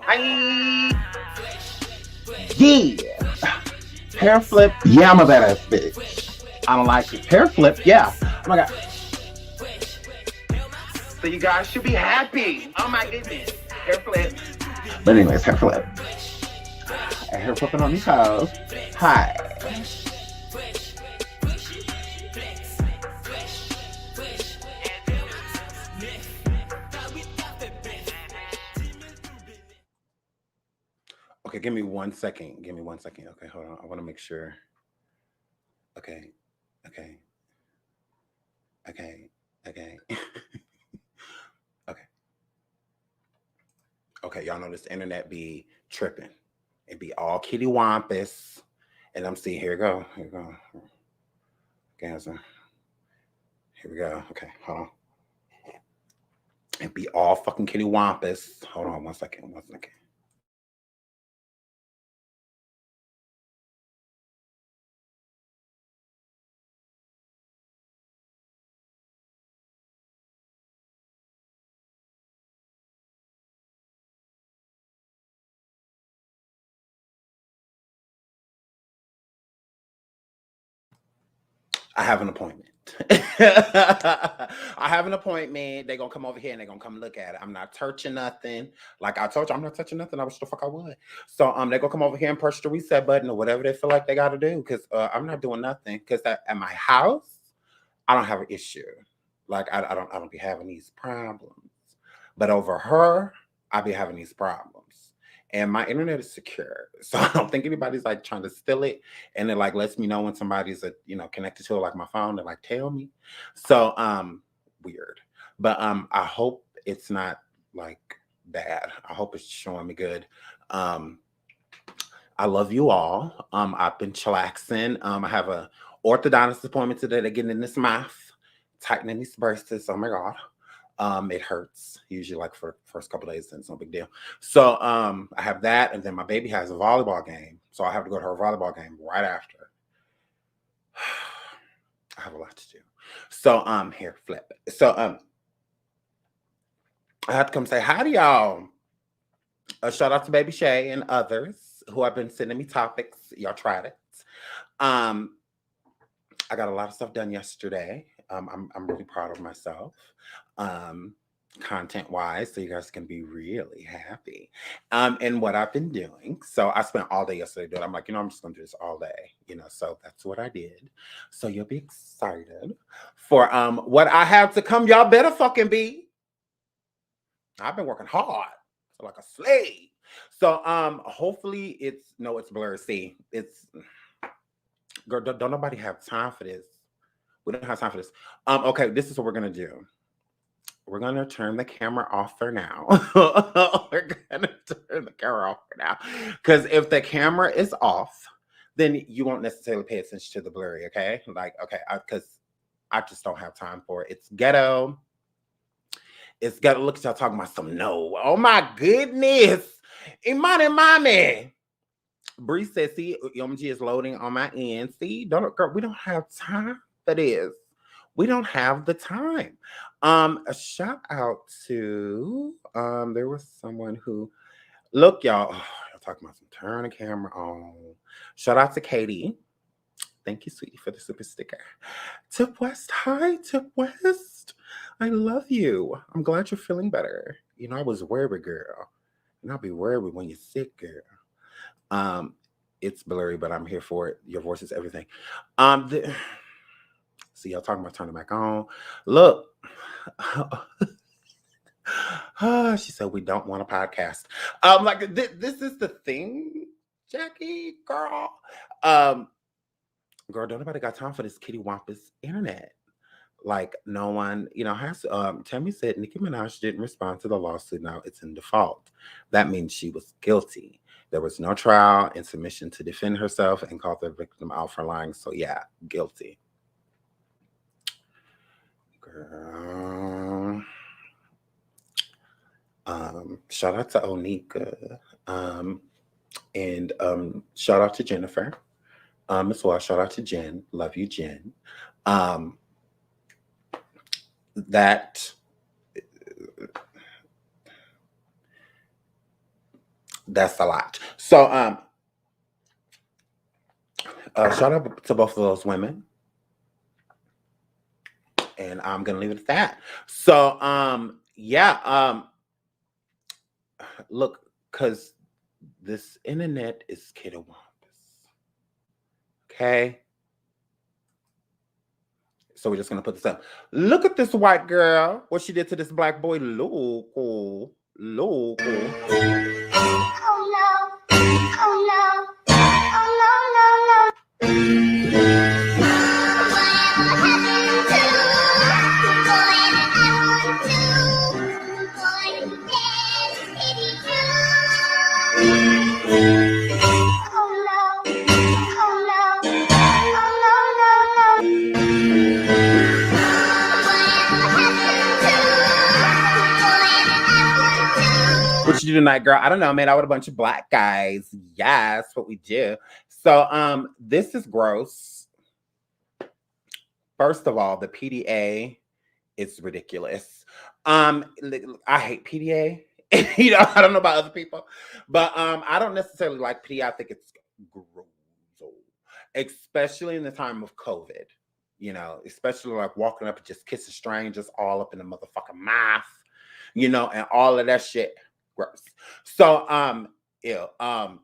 I yeah. Hair flip, yeah, I'm a badass bitch. I don't like it. Hair flip, yeah. Oh my god. So you guys should be happy. Oh my goodness. Hair flip. But anyways, hair flip. Hair flipping on these hoes. Hi. Okay, give me 1 second. Give me 1 second. Okay, hold on. I want to make sure. Okay. Okay. Okay. Okay. Okay. Okay, y'all know this internet be tripping. It be all kitty wampus. And I'm seeing, here we go. Here we go. Okay, so here we go. Okay, hold on. It be all fucking kitty wampus. Hold on 1 second. 1 second. I have an appointment. I have an appointment. They're gonna come over here and they're gonna come look at it. I'm not touching nothing. Like I told you, I'm not touching nothing. I wish the fuck I would. So they're gonna come over here and push the reset button or whatever they feel like they gotta do. Cause I'm not doing nothing. Cause at my house, I don't have an issue. Like I don't be having these problems. But over her, I be having these problems. And my internet is secure. So I don't think anybody's like trying to steal it. And it like lets me know when somebody's connected to it, like my phone, and like tell me. So weird. But I hope it's not like bad. I hope it's showing me good. I love you all. I've been chillaxing. I have a orthodontist appointment today. They're getting in this mouth, tightening these bursts. Oh my God. It hurts usually like for the first couple of days, and it's no big deal. So I have that, and then my baby has a volleyball game. So I have to go to her volleyball game right after. I have a lot to do. So here, flip. So I have to come say hi to y'all. A shout out to Baby Shay and others who have been sending me topics. Y'all tried it. I got a lot of stuff done yesterday. I'm really proud of myself. Content wise, so you guys can be really happy. And what I've been doing. So I spent all day yesterday doing. I'm like, I'm just gonna do this all day, So that's what I did. So you'll be excited for what I have to come. Y'all better fucking be. I've been working hard, so like a slave. So hopefully it's blurry. See, it's girl, don't nobody have time for this. We don't have time for this. Okay, this is what we're gonna do. We're gonna turn the camera off for now. We're gonna turn the camera off for now. Because if the camera is off, then you won't necessarily pay attention to the blurry, okay? Like, okay, because I just don't have time for it. It's ghetto. It's ghetto. Look at y'all talking about some no. Oh my goodness. Imani mommy. Bree says, see, OMG is loading on my end. See, girl, we don't have time for this. We don't have the time. A shout out to there was someone who look, y'all. Oh, y'all talking about some turn the camera on. Shout out to Katie. Thank you, sweetie, for the super sticker. Tip West, hi, Tip West. I love you. I'm glad you're feeling better. I was worried, girl. And I'll be worried when you're sick, girl. It's blurry, but I'm here for it. Your voice is everything. See, y'all talking about turning back on. Look. She said we don't want a podcast. Like this is the thing, Jackie, girl. Girl, don't nobody got time for this kitty wampus internet. Like no one, has Tammy said Nicki Minaj didn't respond to the lawsuit. Now it's in default. That means she was guilty. There was no trial and submission to defend herself and called the victim out for lying. So yeah, guilty. Girl. Shout out to Onika. And shout out to Jennifer. As well. Shout out to Jen. Love you, Jen. That That's a lot. So, shout out to both of those women. And I'm gonna leave it at that. So, yeah, look, because this internet is kiddawampus. Okay. So we're just gonna put this up. Look at this white girl. What she did to this black boy. Local. Local. Oh no. Oh no. Oh no, no, no. What you do tonight, girl? I don't know, man. I with a bunch of black guys. Yes, what we do. So, this is gross. First of all, the PDA is ridiculous. I hate PDA. You know, I don't know about other people, but I don't necessarily like PDA. I think it's gross, especially in the time of COVID. You know, especially like walking up and just kissing strangers all up in the motherfucking mouth. You know, and all of that shit. Gross. So, ew. I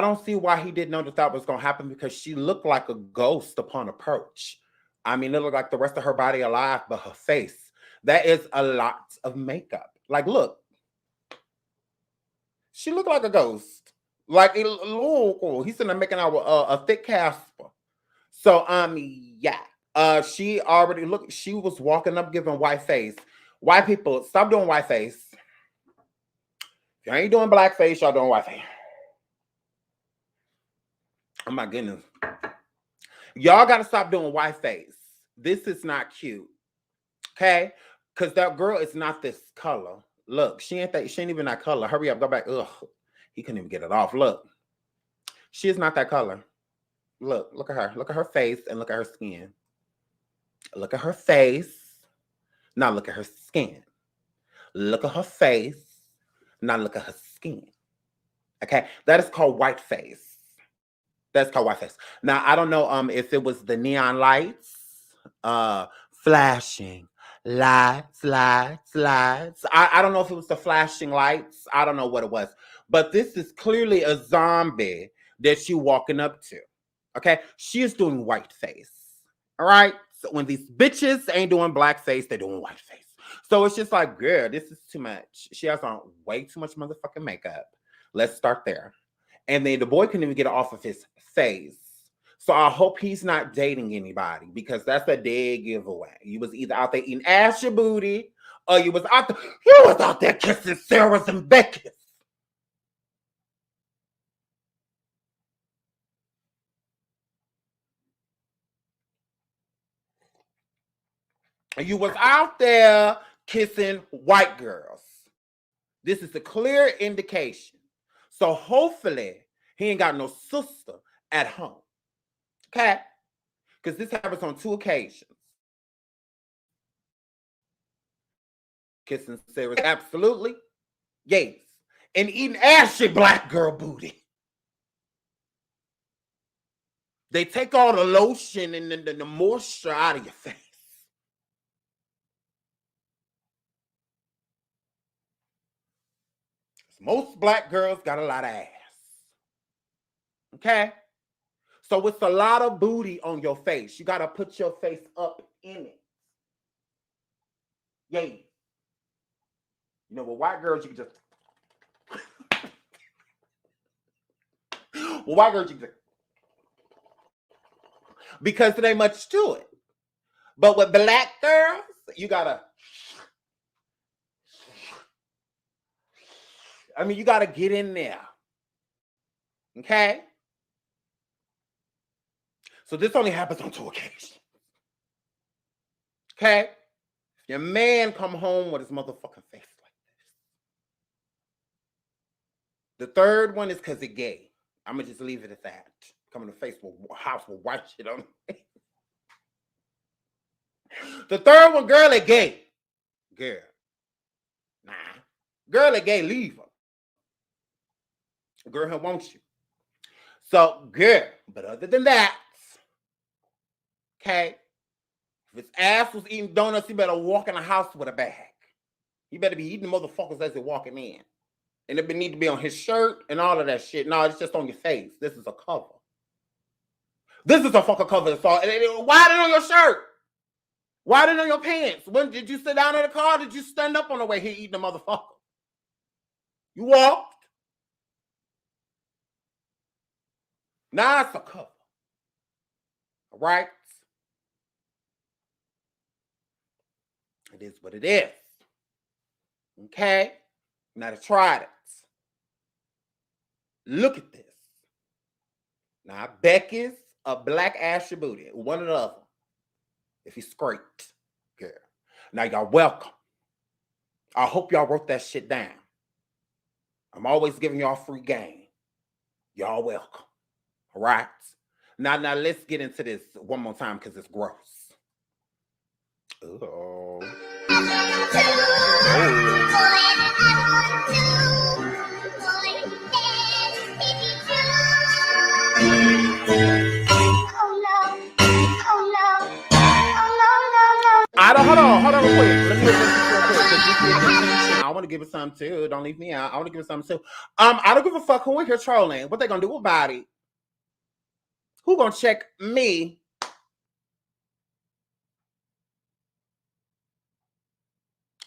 don't see why he didn't know that was gonna happen because she looked like a ghost upon approach. I mean, it looked like the rest of her body alive, but her face. That is a lot of makeup. Like, look, she looked like a ghost. Like, he's sitting there making out a thick Casper. So, yeah. She already looked. She was walking up giving white face. White people, stop doing white face. If you ain't doing black face, y'all doing white face. Oh my goodness. Y'all got to stop doing white face. This is not cute. Okay? Because that girl is not this color. Look, she ain't even that color. Hurry up, go back. Ugh. He couldn't even get it off. Look. She is not that color. Look at her. Look at her face and look at her skin. Look at her face. Now look at her skin. Look at her face. Now look at her skin. Okay? That is called white face. That's called white face. Now, I don't know if it was the neon lights, flashing, lights. I don't know if it was the flashing lights. I don't know what it was. But this is clearly a zombie that she walking up to. Okay? She is doing white face. All right? So when these bitches ain't doing black face, they're doing white face. So it's just like, girl, this is too much. She has on way too much motherfucking makeup. Let's start there. And then the boy couldn't even get it off of his face. So I hope he's not dating anybody because that's a dead giveaway. You was either out there eating ass your booty or you was out there kissing Sarah's and Becky's. You was out there kissing white girls. This is a clear indication. So hopefully he ain't got no sister at home. Okay? Because this happens on 2 occasions. Kissing Sarah, absolutely. Yes. And eating ashy black girl booty. They take all the lotion and the moisture out of your face. Most black girls got a lot of ass. Okay? So it's a lot of booty on your face. You got to put your face up in it. Yay. You know, with white girls, you can just... Well, white girls, you can just... Because there ain't much to it. But with black girls, you got to... I mean, you got to get in there. Okay? So this only happens on 2 occasions. Okay? If your man come home with his motherfucking face like this. The third one is because he's gay. I'm going to just leave it at that. Come in the face with house with white shit on it. The third one, girl, they gay. Girl. Nah. Girl, they gay, leave her. Girl, he'll want you. So, good. But other than that, okay, if his ass was eating donuts, he better walk in the house with a bag. He better be eating the motherfuckers as they're walking in. And it need to be on his shirt and all of that shit. No, it's just on your face. This is a cover. This is a fucking cover. Why is it on your shirt? Why is it on your pants? When did you sit down in the car? Did you stand up on the way here eating the motherfucker? You walked. Now it's a cover. All right? It is what it is. Okay? Now to try it. Look at this. Now Becky's a black ass your booty. One or the other. If you scraped. Girl. Now y'all welcome. I hope y'all wrote that shit down. I'm always giving y'all free game. Y'all welcome. All right? Now let's get into this one more time because it's gross. Oh. Hold on real quick. Let me look at this real quick. I want to give it something too. Don't leave me out. I want to give it something too. I don't give a fuck who in here trolling. What they gonna do about it? Who gonna check me?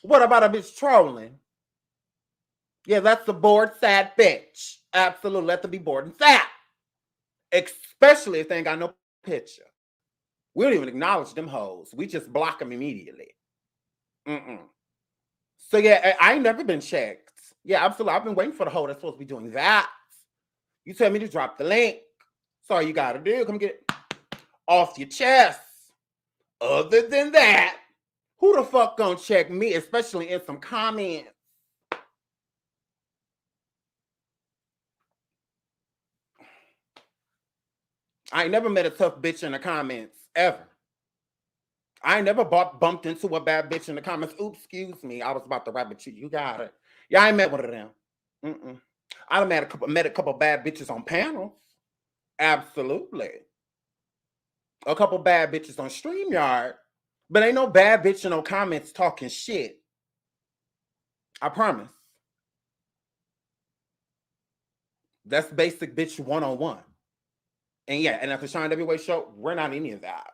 What about a bitch trolling? Yeah, that's the bored, sad bitch. Absolutely, let them be bored and sad. Especially if they ain't got no picture. We don't even acknowledge them hoes. We just block them immediately. So yeah, I ain't never been checked. Yeah, absolutely. I've been waiting for the hoe that's supposed to be doing that. You tell me to drop the link. That's all you gotta do. Come get it off your chest. Other than that, who the fuck gonna check me, especially in some comments? I ain't never met a tough bitch in the comments, ever. I ain't never bumped into a bad bitch in the comments. Oops, excuse me. I was about to rap at you. You got it. Yeah, I ain't met one of them. I done met a couple bad bitches on panels. Absolutely. A couple bad bitches on StreamYard. But ain't no bad bitch in no comments talking shit. I promise. That's basic bitch one-on-one. And yeah, and at the SeanDavieWay show, we're not any of that.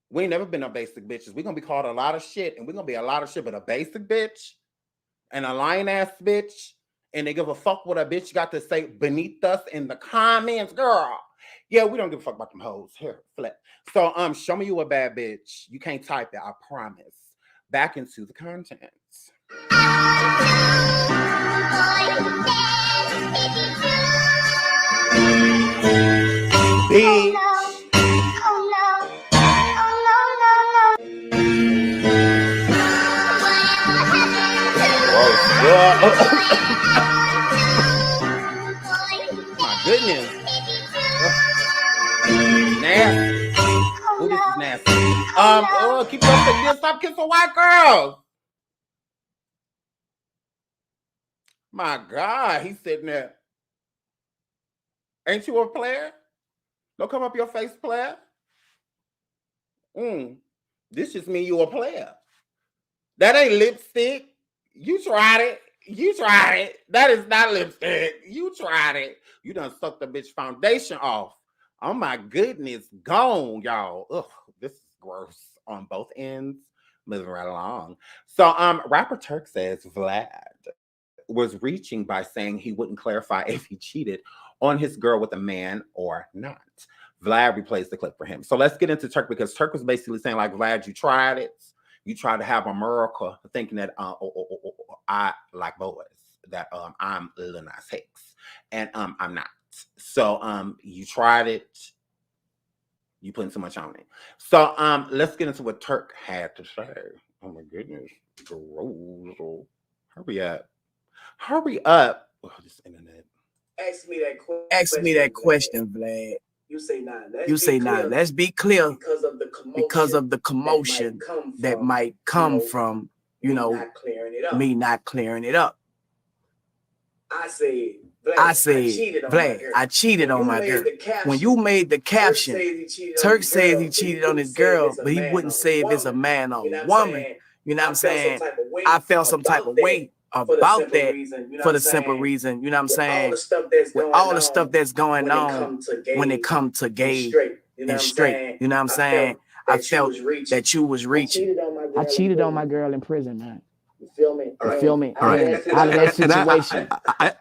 We ain't never been no basic bitches. We're going to be called a lot of shit, and we're going to be a lot of shit, but a basic bitch and a lying-ass bitch, and they give a fuck what a bitch got to say beneath us in the comments, girl. Yeah, we don't give a fuck about them hoes. Here, flip. So, show me you a bad bitch. You can't type it, I promise. Back into the contents. Bitch. My goodness. Nasty. Oh, this is nasty. Keep up with this. Stop kissing white girls. My God, he's sitting there. Ain't you a player? Don't come up your face, player. This just mean you a player. That ain't lipstick. You tried it. You tried it. That is not lipstick. You tried it. You done sucked the bitch foundation off. Oh my goodness. Gone, y'all. Ugh, this is gross on both ends. Moving right along. So rapper Turk says Vlad was reaching by saying he wouldn't clarify if he cheated on his girl with a man or not. Vlad replays the clip for him. So let's get into Turk, because Turk was basically saying, like, Vlad, you tried it. You tried to have America thinking that I like boys, that I'm Lil Nas X, and I'm not. So you tried it. You putting so much on it. So let's get into what Turk had to say. Oh my goodness. Hurry up. Hurry up. Oh, this internet. Ask me that question, Vlad. You say nah. Let's be clear. Because of the commotion that might come from, me not clearing it up. I said, Vlad, I cheated on my girl. When you made the caption, Turk says he cheated on his girl, but he wouldn't say if it's a man or a woman. You know what I'm saying? I felt some type of way about that for the simple reason, you know what I'm saying? With all the stuff that's going on when it comes to gay and straight, you know what I'm saying? I felt that you was reaching. I cheated on my girl in prison, man. You feel me? All right. You feel me? All right. Out of that situation. I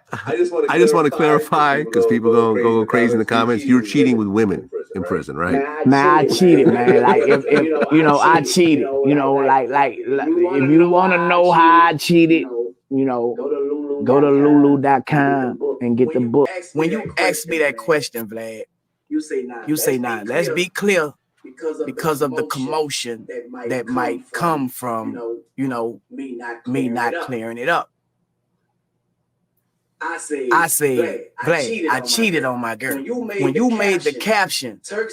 just want to clarify because people gonna go crazy in the comments. You're cheating with women in prison, right? Man, I cheated, man. Like if you know, I cheated. You know, like if you want to know how I cheated, you know, go to lulu.com and get the book. When you ask me that question, Vlad, you say nah. Let's be clear. Because of the commotion that might come from, you know, me not clearing it up. I said, Vlad, I cheated on my girl. When you made the caption, Turk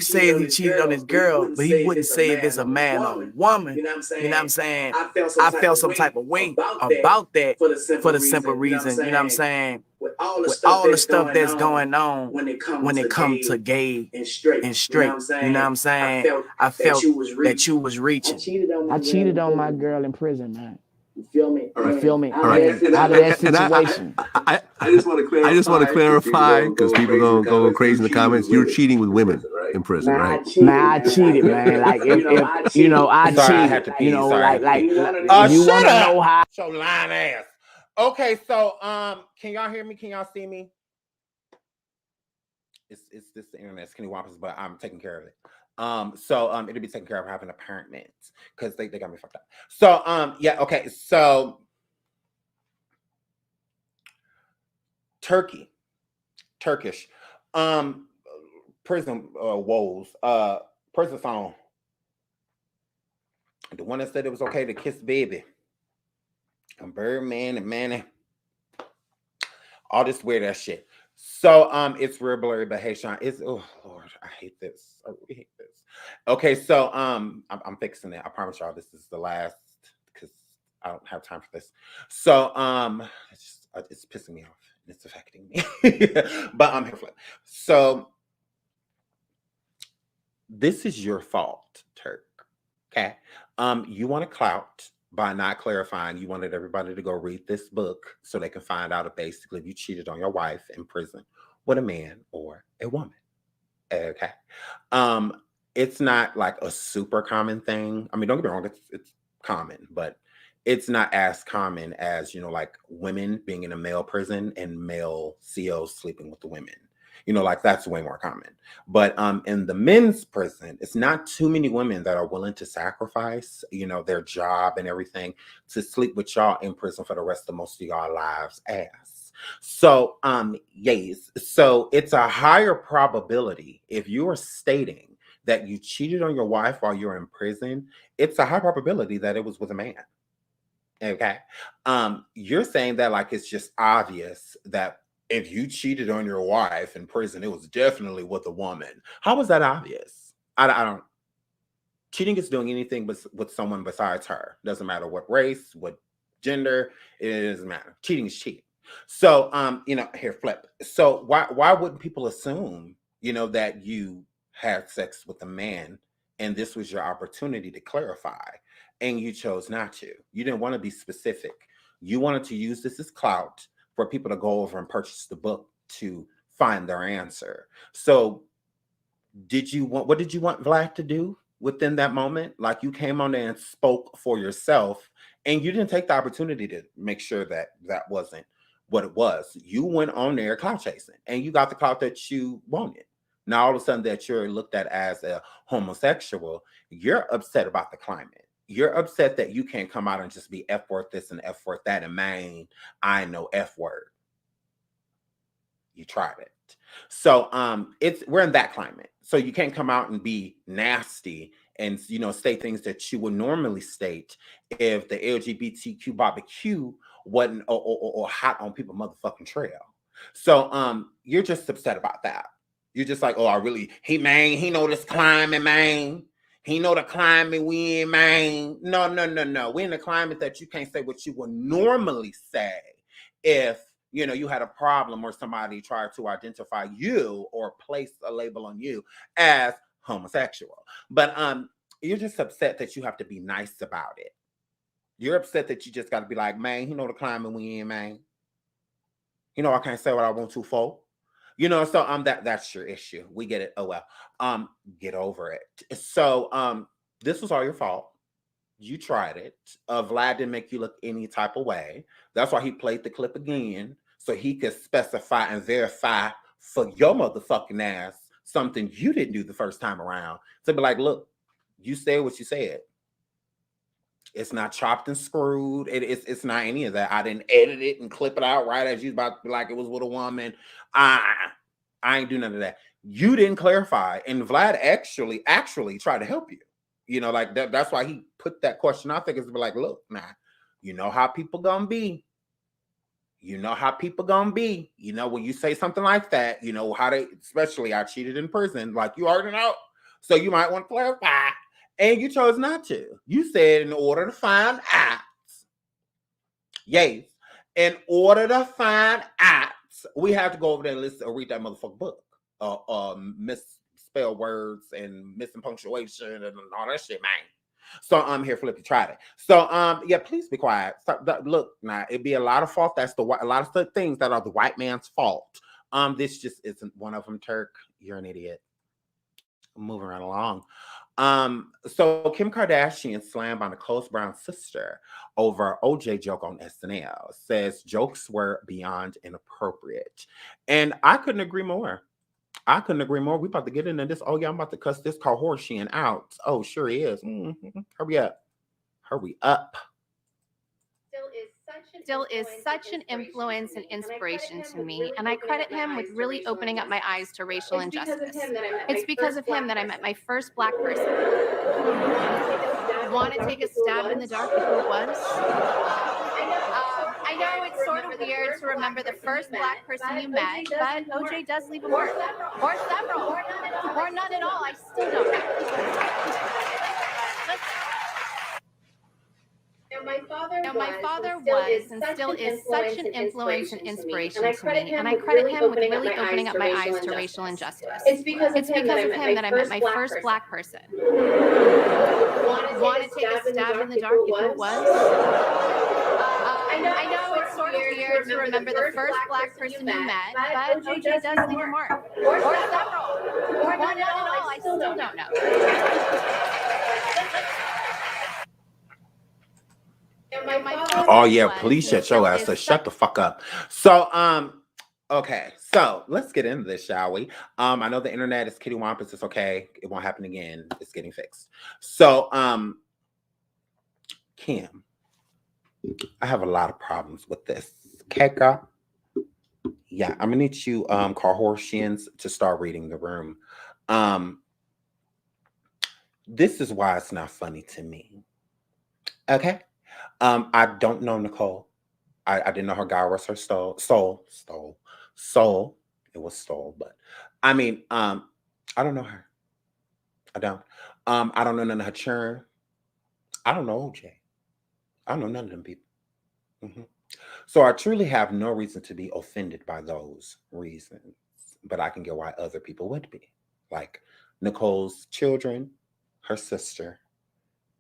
said he cheated on his girl, but he wouldn't say if it's a man or a woman. You know what I'm saying? I felt some type of way about that for the simple reason, you know what I'm saying? With all the stuff that's going on when it comes to gay and straight, you know what I'm saying? I felt that you was reaching. I cheated on my girl in prison, man. You feel me? All right. You feel me? All right. Out of that situation. I just want to clarify because people gonna go crazy in the comments. You're cheating with women in prison, right? Man, I cheated, man. Like if you know, I Sorry, cheated. I had to pee. You know, Sorry. like you shut want to up. know how. Your lying ass. Okay, so can y'all hear me? Can y'all see me? It's this the internet skinny wampus, but I'm taking care of it. So it'll be taken care of having apartments because they got me fucked up. So yeah, okay, so Turkish prison woes, prison song. The one that said it was okay to kiss baby. And Birdman and Manny. All this weird ass shit. So it's real blurry, but hey Sean, it's oh Lord, I hate this. I really hate this. Okay, so I'm fixing it. I promise y'all this is the last because I don't have time for this. So it's pissing me off and it's affecting me. But I'm here for it. So this is your fault, Turk. Okay. You want to clout by not clarifying. You wanted everybody to go read this book so they can find out if basically you cheated on your wife in prison with a man or a woman. Okay. It's not like a super common thing. I mean, don't get me wrong, it's common, but it's not as common as, you know, like women being in a male prison and male COs sleeping with the women. You know, like that's way more common. But in the men's prison, it's not too many women that are willing to sacrifice, you know, their job and everything to sleep with y'all in prison for the rest of most of y'all lives ass. So, yes. So it's a higher probability if you are stating that you cheated on your wife while you're in prison, it's a high probability that it was with a man. Okay. You're saying that like it's just obvious that if you cheated on your wife in prison, it was definitely with a woman. How was that obvious? I don't. Cheating is doing anything but with someone besides her. Doesn't matter what race, what gender. It doesn't matter. Cheating is cheating. So, you know, here flip. So why wouldn't people assume, you know, that you had sex with a man and this was your opportunity to clarify and you chose not to? You didn't want to be specific. You wanted to use this as clout for people to go over and purchase the book to find their answer. So what did you want Vlad to do within that moment? Like you came on there and spoke for yourself and you didn't take the opportunity to make sure that that wasn't what it was. You went on there clout chasing and you got the clout that you wanted. Now, all of a sudden that you're looked at as a homosexual, you're upset about the climate. You're upset that you can't come out and just be F word this and F word that. And man, I know F word. You tried it. So we're in that climate. So you can't come out and be nasty and, you know, say things that you would normally state if the LGBTQ barbecue wasn't or hot on people's motherfucking trail. So you're just upset about that. You're just like, oh, he know this climate, man. He know the climate we in, man. No. We're in a climate that you can't say what you would normally say if, you know, you had a problem or somebody tried to identify you or place a label on you as homosexual. But you're just upset that you have to be nice about it. You're upset that you just got to be like, man, you know the climate we in, man. You know, I can't say what I want to for. You know, so that's your issue. We get it. Oh well. Get over it. So this was all your fault. You tried it. Vlad didn't make you look any type of way. That's why he played the clip again, so he could specify and verify for your motherfucking ass something you didn't do the first time around. To be like, look, you said what you said. It's not chopped and screwed. It's not any of that. I didn't edit it and clip it out right as you about to be like it was with a woman. I ain't do none of that. You didn't clarify, and Vlad actually tried to help you. You know, like that's why he put that question out there, because to be like, look, nah, you know how people gonna be. You know how people gonna be. You know, when you say something like that, you know how they, especially I cheated in prison, like you already know. So you might want to clarify. And you chose not to. You said in order to find out. Yes. In order to find out, we have to go over there and listen or read that motherfucking book. Misspell words and missing punctuation and all that shit, man. So I'm here, Flippy, tried it. So yeah, please be quiet. Look, now it'd be a lot of fault. That's a lot of things that are the white man's fault. This just isn't one of them. Turk, you're an idiot. Moving right along. So Kim Kardashian slammed on Nicole's Brown sister over OJ joke on SNL, says jokes were beyond inappropriate. And I couldn't agree more. I couldn't agree more. We about to get into this. Oh yeah, I'm about to cuss this Kardashian out. Oh, sure he is. Hurry up. Hurry up. Still is such an influence and inspiration to me, and I credit him with really opening up my eyes to racial injustice. It's because of him that I met my first Black person. Want to take a stab in the dark of who it was? I know it's sort of weird to remember the first Black person you met, but OJ does leave a mark. Or several. Or none at all. I still don't know. My father was and still is such an influence and inspiration to me, and I credit him with really opening up my eyes to racial injustice. It's because of him that I met my first Black person. Want to take a stab in the dark of who it was? I know it's sort of weird to remember the first Black person you met, but OJ does leave a mark. Or several. Or none at all. I still don't know. Oh yeah, please shut your ass. So shut the fuck up. So okay, so let's get into this, shall we? I know the internet is kitty wampus. It's okay. It won't happen again. It's getting fixed. So Kim, I have a lot of problems with this. Okay, girl. Yeah, I'm gonna need you Kardashians to start reading the room. This is why it's not funny to me. Okay. I don't know Nicole. I didn't know her guy was her soul. It was stole, but I mean, I don't know her. I don't. I don't know none of her churn. I don't know OJ. I don't know none of them people. So I truly have no reason to be offended by those reasons, but I can get why other people would be. Like Nicole's children, her sister,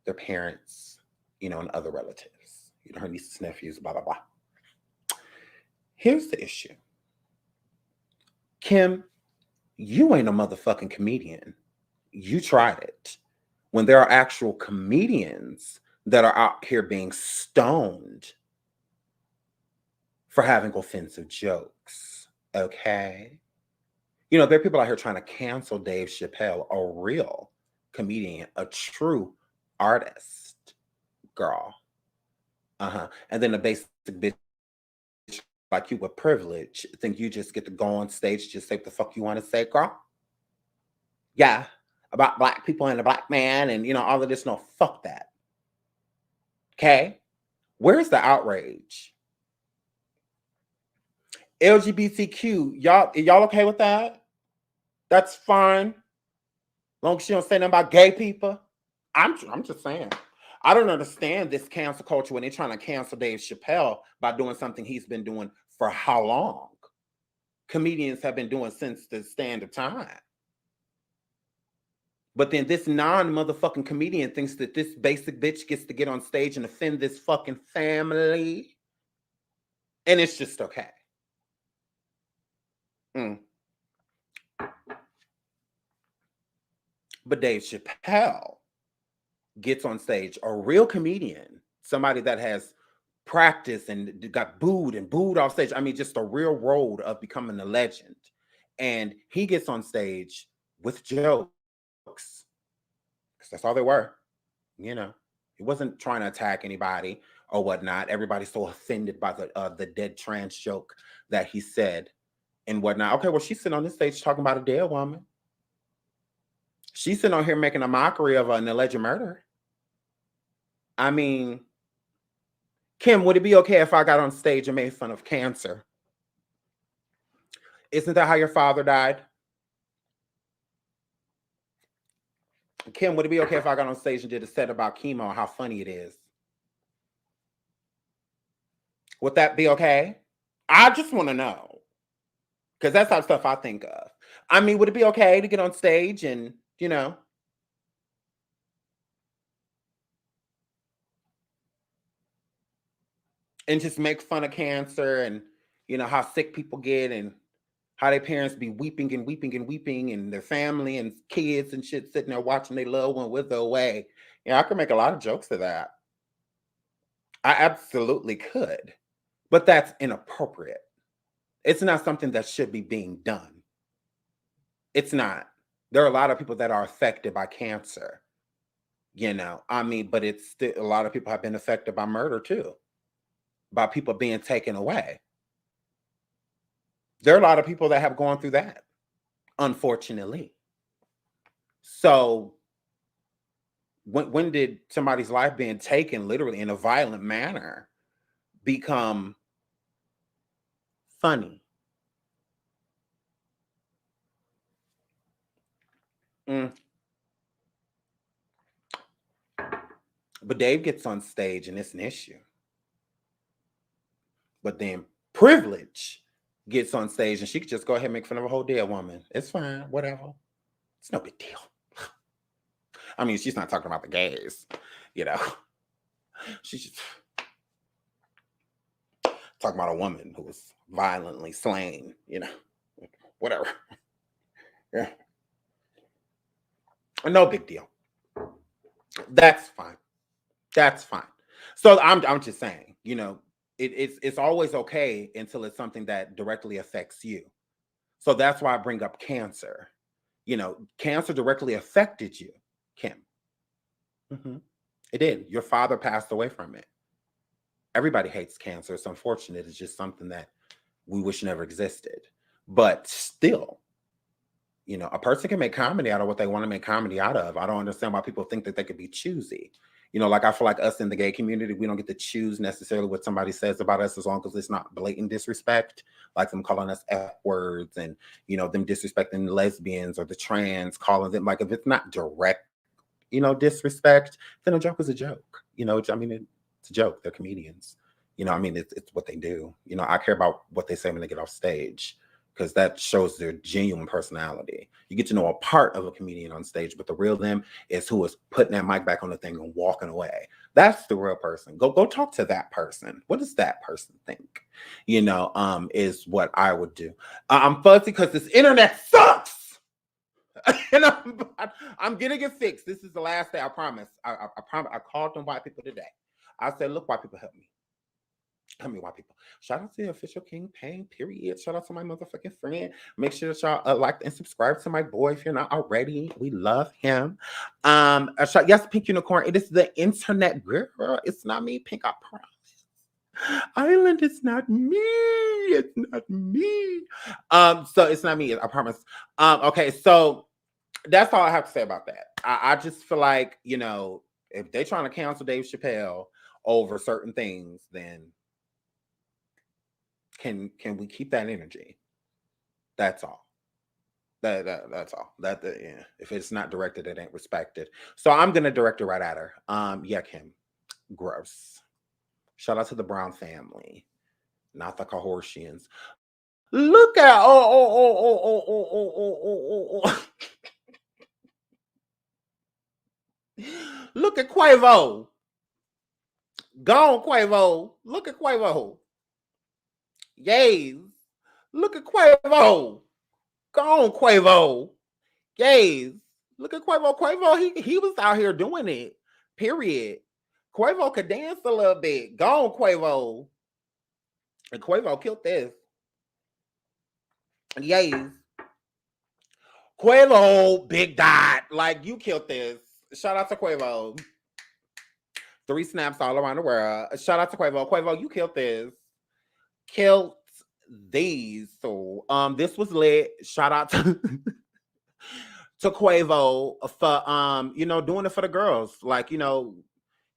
their parents, you know, and other relatives, you know, her nieces, nephews, blah, blah, blah. Here's the issue. Kim, you ain't a motherfucking comedian. You tried it. When there are actual comedians that are out here being stoned for having offensive jokes, okay? You know, there are people out here trying to cancel Dave Chappelle, a real comedian, a true artist. Girl. And then a basic bitch like you with privilege think you just get to go on stage, just say what the fuck you want to say, girl. Yeah, about Black people and a Black man and, you know, all of this. No, fuck that. Okay? Where's the outrage? LGBTQ, y'all okay with that? That's fine. As long as you don't say nothing about gay people. I'm just saying. I don't understand this cancel culture when they're trying to cancel Dave Chappelle by doing something he's been doing for how long? Comedians have been doing since the stand of time. But then this non-motherfucking comedian thinks that this basic bitch gets to get on stage and offend this fucking family. And it's just okay. But Dave Chappelle gets on stage, a real comedian, somebody that has practiced and got booed off stage. I mean, just a real road of becoming a legend. And he gets on stage with jokes. Because that's all they were. You know, he wasn't trying to attack anybody or whatnot. Everybody's so offended by the dead trans joke that he said and whatnot. Okay, well, she's sitting on this stage talking about a dead woman. She's sitting on here making a mockery of an alleged murder. I mean, Kim, would it be okay if I got on stage and made fun of cancer? Isn't that how your father died? Kim, would it be okay if I got on stage and did a set about chemo and how funny it is? Would that be okay? I just want to know. Because that's how stuff I think of. I mean, would it be okay to get on stage and, you know, and just make fun of cancer and, you know, how sick people get and how their parents be weeping and weeping and weeping and their family and kids and shit sitting there watching their loved one wither away. Yeah, I could make a lot of jokes of that. I absolutely could. But that's inappropriate. It's not something that should be being done. It's not. There are a lot of people that are affected by cancer. You know, I mean, but it's still, a lot of people have been affected by murder too. By people being taken away. There are a lot of people that have gone through that, unfortunately. So when did somebody's life being taken literally in a violent manner become funny? But Dave gets on stage and it's an issue. But then Privilege gets on stage and she could just go ahead and make fun of a whole dead woman. It's fine, whatever. It's no big deal. I mean, she's not talking about the gays, you know. She's just talking about a woman who was violently slain, you know, whatever. Yeah. No big deal. That's fine. That's fine. So I'm just saying, you know, it's always okay until it's something that directly affects you. So that's why I bring up cancer. You know, cancer directly affected you, Kim. It did. Your father passed away from it. Everybody hates cancer. It's unfortunate. It's just something that we wish never existed. But still, you know, a person can make comedy out of what they want to make comedy out of. I don't understand why people think that they could be choosy. You know, like I feel like us in the gay community, we don't get to choose necessarily what somebody says about us as long as it's not blatant disrespect, like them calling us F words and, you know, them disrespecting the lesbians or the trans, calling them, like if it's not direct, you know, disrespect, then a joke is a joke. You know, I mean, it's a joke. They're comedians. You know, I mean, it's what they do. You know, I care about what they say when they get off stage, because that shows their genuine personality. You get to know a part of a comedian on stage, but the real them is who is putting that mic back on the thing and walking away. That's the real person. Go talk to that person. What does that person think? You know, is what I would do. I'm fuzzy because this internet sucks. And I'm getting it fixed. This is the last day, I promise. I promise. I called them white people today. I said, look, white people, help me. Help me, white people. Shout out to the official King Pain, period. Shout out to my motherfucking friend. Make sure that y'all like and subscribe to my boy if you're not already. We love him. Yes, Pink Unicorn. It is the internet, girl. It's not me, Pink. I promise. Island is not me. It's not me. So it's not me. I promise. Okay, so that's all I have to say about that. I just feel like, you know, if they're trying to cancel Dave Chappelle over certain things, then can we keep that energy? That's all. That's all. Yeah. If it's not directed, it ain't respected. So I'm gonna direct it right at her. Yeah, Kim. Gross. Shout out to the Brown family. not the Kardashians. Look at look at Quavo. Go on, Quavo. Look at Quavo. Yes. Look at Quavo. Go on, Quavo. Yes. Look at Quavo. Quavo, he was out here doing it. Period. Quavo could dance a little bit. Go on, Quavo. And Quavo killed this. Yes. Quavo, big dot. Like, you killed this. Shout out to Quavo. 3 snaps all around the world. Shout out to Quavo. Quavo, you killed this. Killed these. So, this was lit. Shout out to, to Quavo for, doing it for the girls. Like,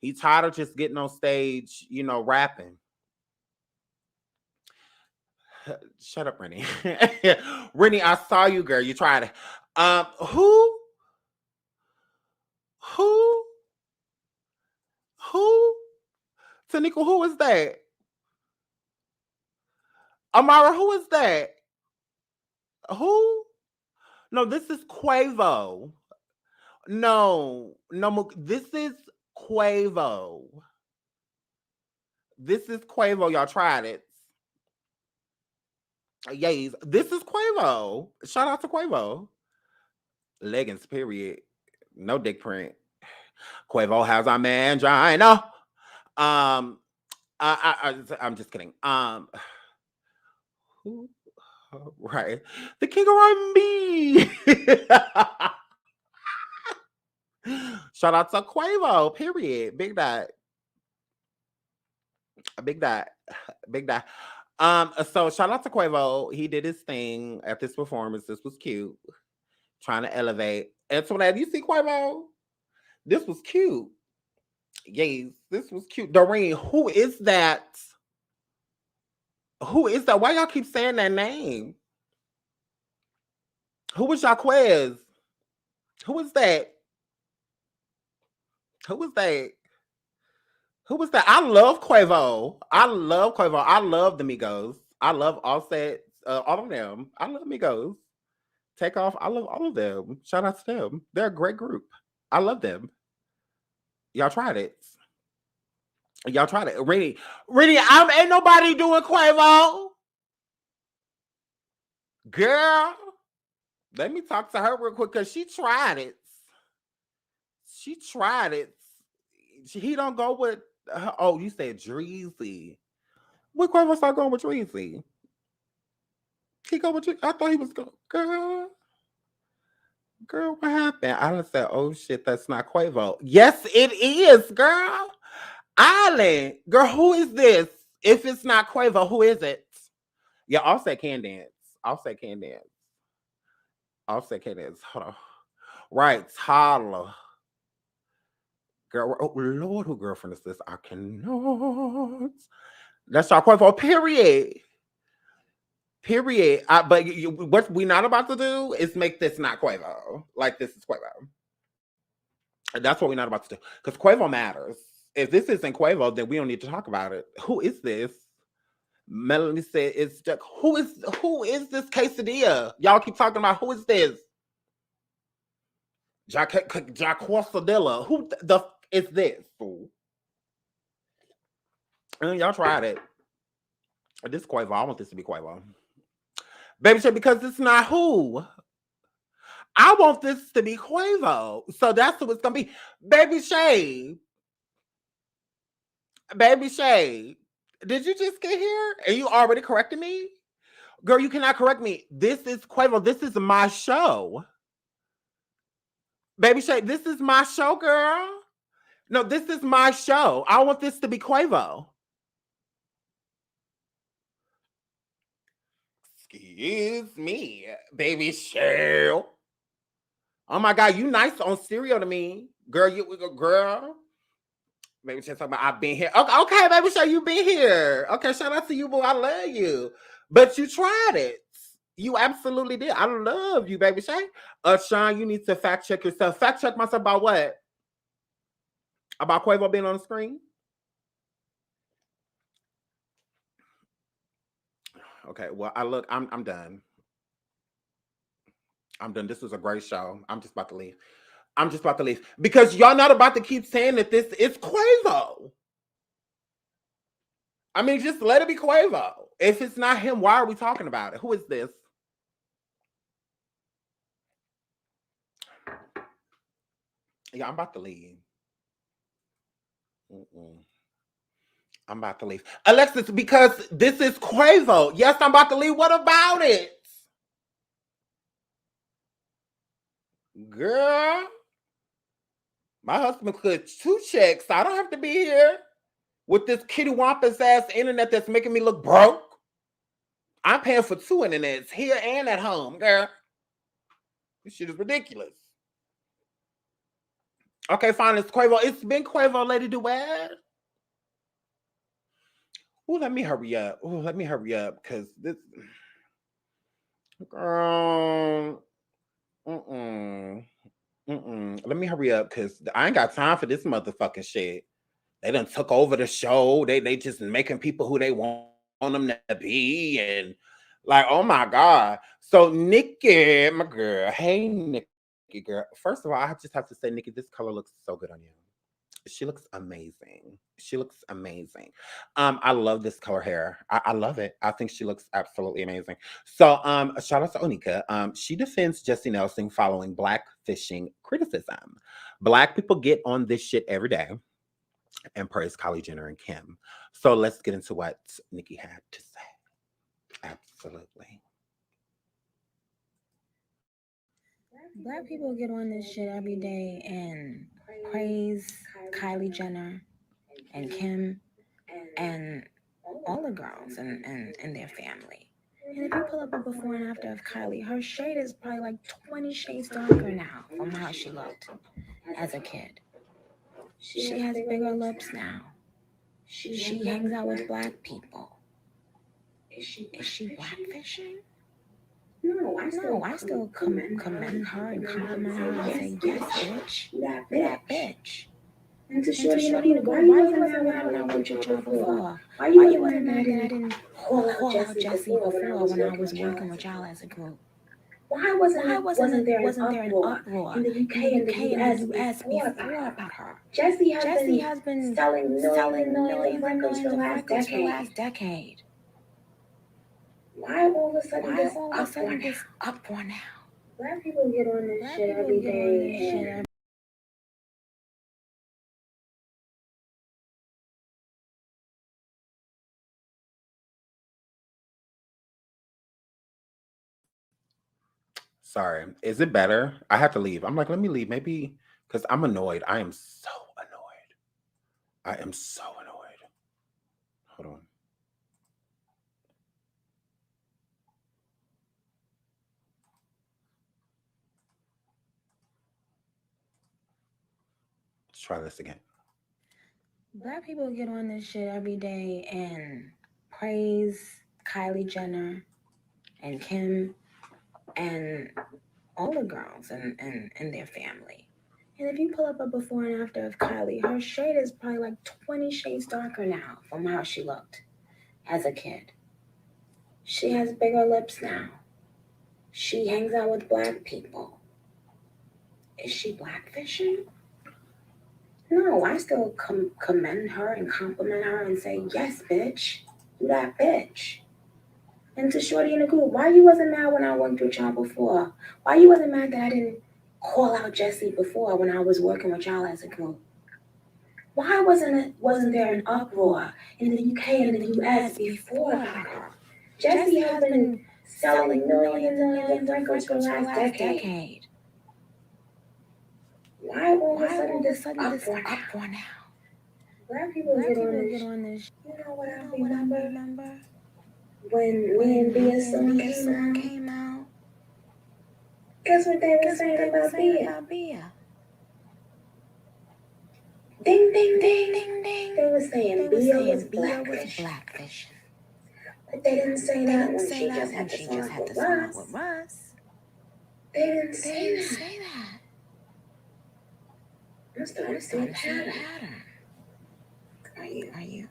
he's tired of just getting on stage, rapping. Shut up, Rennie. Rennie, I saw you, girl. You tried it. Who? Tanika, who is that? Amara, who is that? Who? No, this is Quavo. No, this is Quavo. This is Quavo. Y'all tried it. Yes, this is Quavo. Shout out to Quavo. Leggings, period. No dick print. Quavo has a mangina. I'm just kidding. Who? Right. The king of R&B. Shout out to Quavo, period. Big dot. Big dot. Big dot. So shout out to Quavo. He did his thing at this performance. This was cute. Trying to elevate. Antoinette, you see Quavo? This was cute. Yes, this was cute. Doreen, who is that? Who is that? Why y'all keep saying that name? Who was Jaquez? Who is that? Who is that? Who was that? I love Quavo. I love Quavo. I love the Migos. I love Offset, all of them. I love Migos. Take Off. I love all of them. Shout out to them. They're a great group. I love them. Y'all tried it. Y'all tried it. Rennie, ain't nobody doing Quavo. Girl, let me talk to her real quick because she tried it. She tried it. He don't go with her. Oh, you said Dreezy. What Quavo start going with Dreezy? He go with Dreezy. I thought he was going. Girl, what happened? I done said, oh shit, that's not Quavo. Yes, it is, girl. Island. Girl, who is this? If it's not Quavo, who is it? Yeah, Offset can dance. Offset can dance. Offset can dance. Hold on. Right, Tyler. Girl, oh Lord, who girlfriend is this? I cannot. That's our Quavo, period. Period. But what we're not about to do is make this not Quavo. Like, this is Quavo. That's what we're not about to do. Because Quavo matters. If this isn't Quavo, then we don't need to talk about it. Who is this? Melanie said it's just, who is this quesadilla? Y'all keep talking about who is this? Jaquasadilla. Who the is this fool? And y'all tried it. This is Quavo. I want this to be Quavo. Baby Shay, because it's not who. I want this to be Quavo. So that's what it's gonna be. Baby Shay. Baby Shay. Did you just get here? And you already corrected me? Girl, you cannot correct me. This is Quavo. This is my show. Baby Shay, this is my show, girl. No, this is my show. I want this to be Quavo. Excuse me, Baby Shay. Oh my God, you nice on stereo to me. Girl, girl. Baby Shay talking about I've been here. Okay, Baby Shay, you been here. Okay, shout out to you, boo. I love you. But you tried it. You absolutely did. I love you, Baby Shay. Sean, you need to fact check yourself. Fact check myself about what? About Quavo being on the screen? Okay. Well, I'm done. I'm done. This was a great show. I'm just about to leave. I'm just about to leave because y'all not about to keep saying that this is Quavo. I mean, just let it be Quavo. If it's not him, why are we talking about it? Who is this? Yeah, I'm about to leave. I'm about to leave. Alexis, because this is Quavo. Yes, I'm about to leave. What about it? Girl, my husband could 2 checks. So I don't have to be here with this kitty wampus ass internet that's making me look broke. I'm paying for 2 internets here and at home, girl. This shit is ridiculous. Okay, fine. It's Quavo. It's been Quavo, Lady Duet. Oh, let me hurry up. Oh, let me hurry up because this girl. Let me hurry up because I ain't got time for this motherfucking shit. They done took over the show. They just making people who they want them to be, and like, oh my God. So Nicki, my girl, hey Nicki, girl. First of all, I just have to say, Nicki, this color looks so good on you. She looks amazing. She looks amazing. I love this color hair. I love it. I think she looks absolutely amazing. So shout out to Onika. She defends Jesy Nelson following Blackfishing criticism. Black people get on this shit every day and praise Kylie Jenner and Kim. So let's get into what Nicki had to say. Absolutely. Black people get on this shit every day and praise Kylie Jenner and Kim and all the girls and their family. And if you pull up a before and after of Kylie, her shade is probably like 20 shades darker now from how she looked as a kid. She has bigger lips now. She hangs out with black people. Is she blackfishing? No, I still commend her and compliment her and say, yes, bitch. You that bitch. And to show you, why you wasn't mad when I went your job before? Why you wasn't mad that I didn't call out Jesy before when I was working with y'all as a group? Why wasn't there an uproar in the UK and the US before about her? Jesy has been selling millions of records for the last decade. Why all of a sudden this uproar now? Black people get on this shit every day. Sorry. Is it better? I have to leave. I'm like, let me leave. Maybe because I'm annoyed. I am so annoyed. I am so annoyed. Hold on. Let's try this again. Black people get on this shit every day and praise Kylie Jenner and Kim and all the girls and their family. And if you pull up a before and after of Kylie, her shade is probably like 20 shades darker now from how she looked as a kid. She has bigger lips now. She hangs out with black people. Is she blackfishing? No, I still commend her and compliment her and say, yes, bitch. You that bitch. And to Shorty in the group, why you wasn't mad when I worked with y'all before? Why you wasn't mad that I didn't call out Jesy before when I was working with y'all as a group? Why wasn't there an uproar in the UK and the US before about her? Jesy has been selling millions of records for the last decade. Why all of a sudden this uproar now? Black people get on this. You know what I remember? When me and Bia's song came out. Guess what they were saying about Bia? Ding, ding, ding, ding, ding. They were saying Bia was blackfishing. But they didn't say that when she just had the song with Russ. They didn't say that. I'm starting to see a pattern. Are you?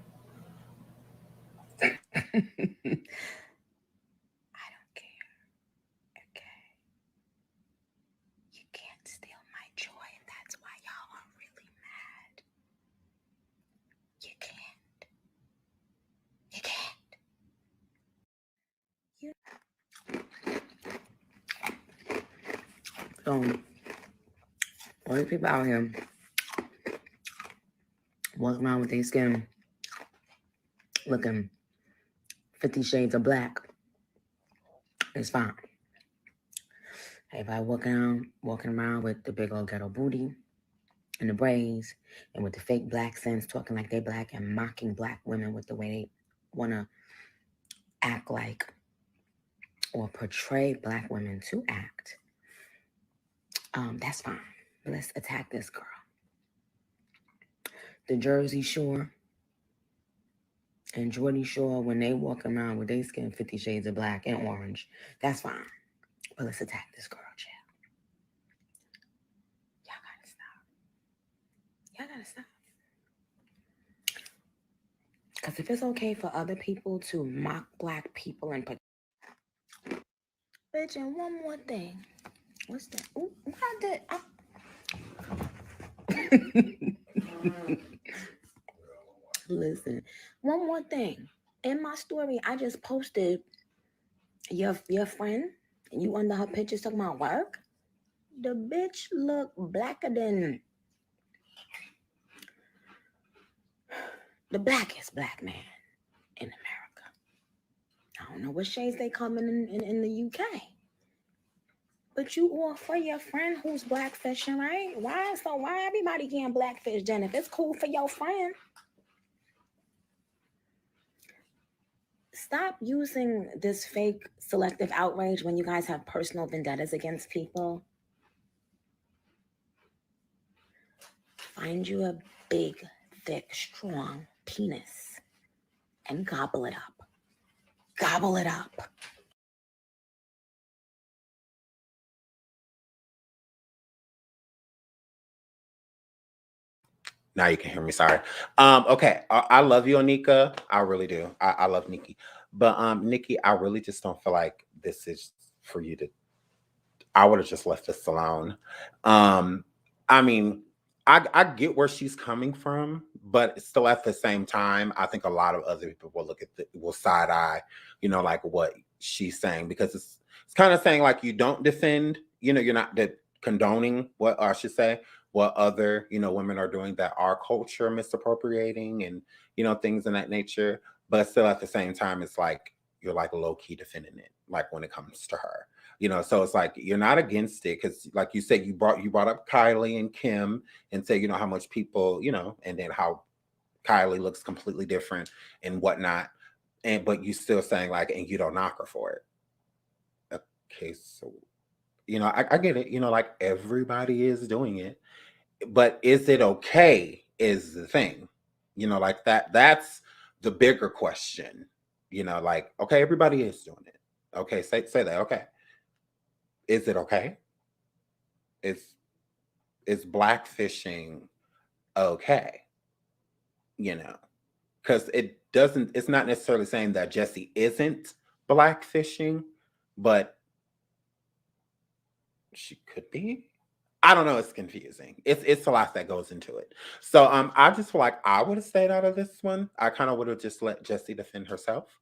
So, all these people out here walking around with their skin looking 50 shades of black. It's fine. Everybody walking around with the big old ghetto booty and the braids and with the fake black sense, talking like they black and mocking black women with the way they want to act like or portray black women to act. That's fine. But let's attack this girl. The Jersey Shore and Geordie Shore, when they walk around with their skin 50 shades of black and orange, that's fine. But let's attack this girl, child. Y'all gotta stop. Because if it's okay for other people to mock black people and bitch, and one more thing. What's that? Ooh, what I did. Listen, one more thing. In my story, I just posted your friend, and you under her pictures talking about work. The bitch look blacker than the blackest black man in America. I don't know what shades they come in the UK. But you all for your friend who's blackfishing, right? Why everybody getting blackfish then? If it's cool for your friend. Stop using this fake selective outrage when you guys have personal vendettas against people. Find you a big, thick, strong penis and gobble it up. Gobble it up. Now you can hear me. Sorry. Okay. I love you, Anika. I really do. I love Nicki. But Nicki, I really just don't feel like this is for you to. I would have just left this alone. I mean, I get where she's coming from, but still at the same time, I think a lot of other people will will side eye, like what she's saying, because it's kind of saying like you don't defend, you're not condoning what, or I should say, what other, women are doing that are culture misappropriating and, things in that nature. But still at the same time, it's like you're like low key defending it, like when it comes to her. So it's like you're not against it because, like you said, you brought up Kylie and Kim and say, how much people, and then how Kylie looks completely different and whatnot, but you still saying like, and you don't knock her for it. Okay, so I get it. Like everybody is doing it, but is it okay? Is the thing, like that's the bigger question. Like okay, everybody is doing it. Okay, say that. Okay. Is it okay? Is blackfishing okay? Because it's not necessarily saying that Jesy isn't blackfishing, but she could be. I don't know. It's confusing. It's a lot that goes into it. So I just feel like I would have stayed out of this one. I kind of would have just let Jesy defend herself.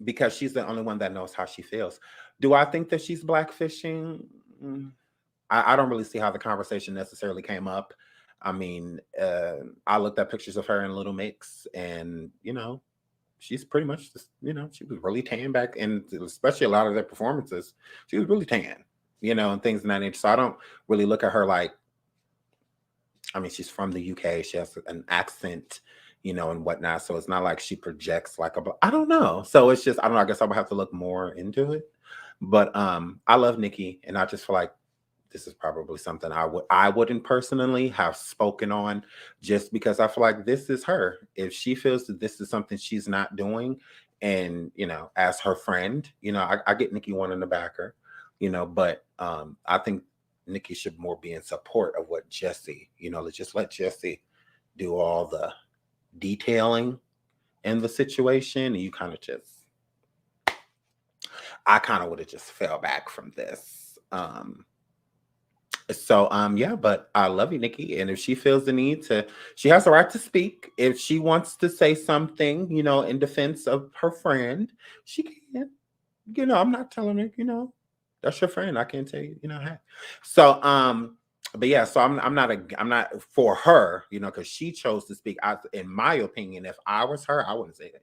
Because she's the only one that knows how she feels. Do I think that she's blackfishing? I don't really see how the conversation necessarily came up. I mean, I looked at pictures of her in Little Mix, and she's pretty much just, she was really tan back, and especially a lot of their performances, she was really tan, and things in that nature. So I don't really look at her like, I mean, she's from the UK. She has an accent, and whatnot. So it's not like she projects like I don't know. So it's just, I don't know. I guess I would have to look more into it. But I love Nicki, and I just feel like this is probably something I wouldn't personally have spoken on, just because I feel like this is her. If she feels that this is something she's not doing, and as her friend, I get Nicki wanting to back her, but I think Nicki should more be in support of what Jesy, let's just let Jesy do all the detailing in the situation, and you kind of just, I kind of would have just fell back from this. So yeah, but I love you, Nikki. And if she feels the need to, she has the right to speak. If she wants to say something, you know, in defense of her friend, she can. You know, I'm not telling her, you know, that's your friend. I can't tell you, you know, hey. So but yeah, so I'm not for her, you know, because she chose to speak. In my opinion, if I was her, I wouldn't say anything.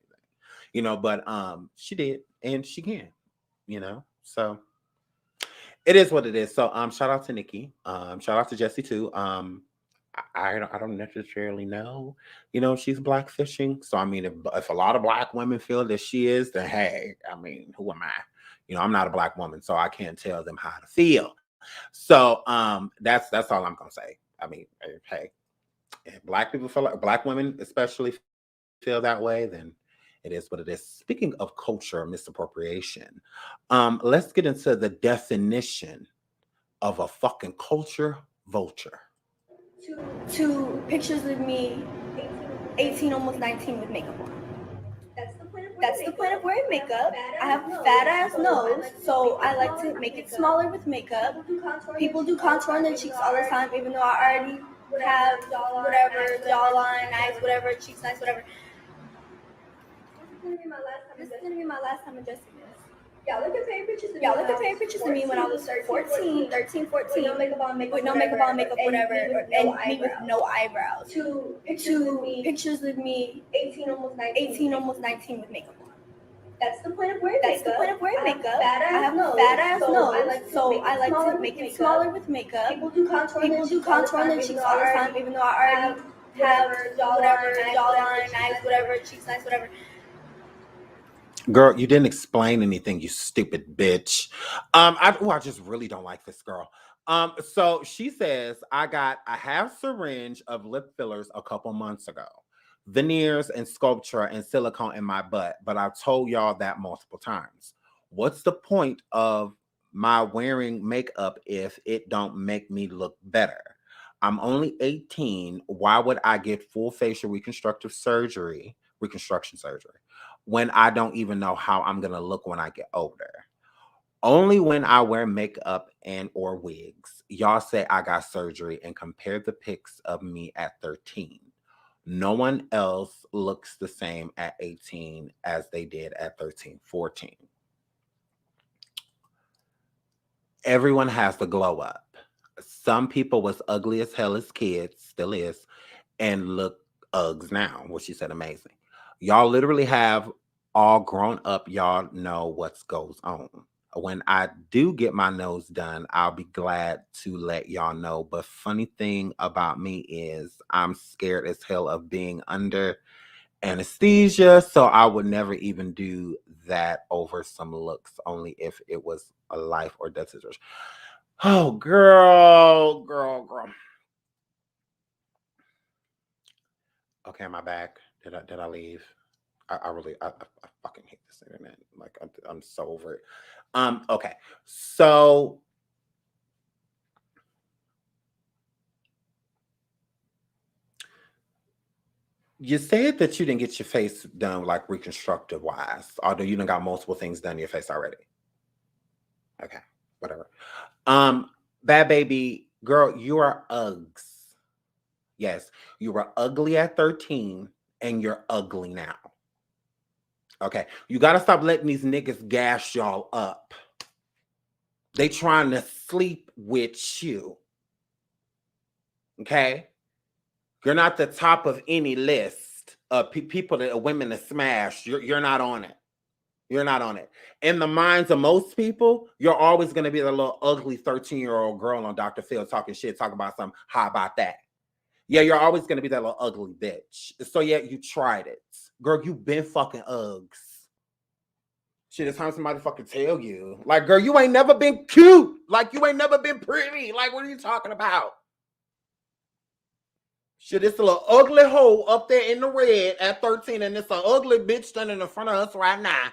You know, but she did and she can, you know. So it is what it is. So shout out to Nikki. Shout out to Jesy too. I don't necessarily know, you know, she's blackfishing. So I mean, if a lot of black women feel that she is, then hey, I mean, who am I? You know, I'm not a black woman, so I can't tell them how to feel. So that's all I'm gonna say. I mean, hey, if black people feel like black women especially feel that way, then it is what it is. Speaking of culture misappropriation, let's get into the definition of a fucking culture vulture. To pictures of me 18, almost 19 with makeup on. That's the point of wearing makeup. I have a fat ass nose, so I like to make it smaller with makeup. People do contour on their cheeks all the time, even though I already have whatever, jawline nice, whatever, cheeks nice, whatever. This is gonna be my last time addressing this. Y'all look at pictures of me when I was 13, 13, 14, with no makeup on, makeup, whatever, and me with no eyebrows. To pictures of me 18, almost 19 with makeup on. That's the point of wearing makeup. I have a fat ass nose, so I like to make it smaller with makeup. People do contour on their cheeks all the time, even though I already have whatever, jawline nice, whatever, cheeks nice, whatever. Girl, you didn't explain anything, you stupid bitch. I just really don't like this girl. So she says, I got a half syringe of lip fillers a couple months ago, veneers and sculpture and silicone in my butt, but I've told y'all that multiple times. What's the point of my wearing makeup if it don't make me look better? I'm only 18. Why would I get full facial reconstruction surgery? When I don't even know how I'm going to look when I get older. Only when I wear makeup and or wigs. Y'all say I got surgery and compare the pics of me at 13. No one else looks the same at 18 as they did at 13, 14. Everyone has to glow up. Some people was ugly as hell as kids, still is, and look Uggs now. Well, she said amazing. Y'all literally have all grown up. Y'all know what goes on. When I do get my nose done, I'll be glad to let y'all know. But funny thing about me is I'm scared as hell of being under anesthesia. So I would never even do that over some looks, only if it was a life or death situation. Oh, girl. Okay, am I back? Did I leave? I really I fucking hate this internet. Like I'm so over it. Okay. So you said that you didn't get your face done like reconstructive wise, although you done got multiple things done in your face already. Okay, whatever. Bad baby girl, you are Uggs. Yes, you were ugly at 13 and you're ugly now. Okay, you got to stop letting these niggas gas y'all up. They trying to sleep with you. Okay? You're not the top of any list of people that women to smash. You're not on it. You're not on it. In the minds of most people, you're always going to be the little ugly 13-year-old girl on Dr. Phil talking shit, talking about something. How about that? Yeah, you're always going to be that little ugly bitch. So yeah, you tried it. Girl, you been fucking Uggs. Shit, it's time somebody fucking tell you. Like, girl, you ain't never been cute. Like, you ain't never been pretty. Like, what are you talking about? Shit, it's a little ugly hole up there in the red at 13, and it's an ugly bitch standing in front of us right now.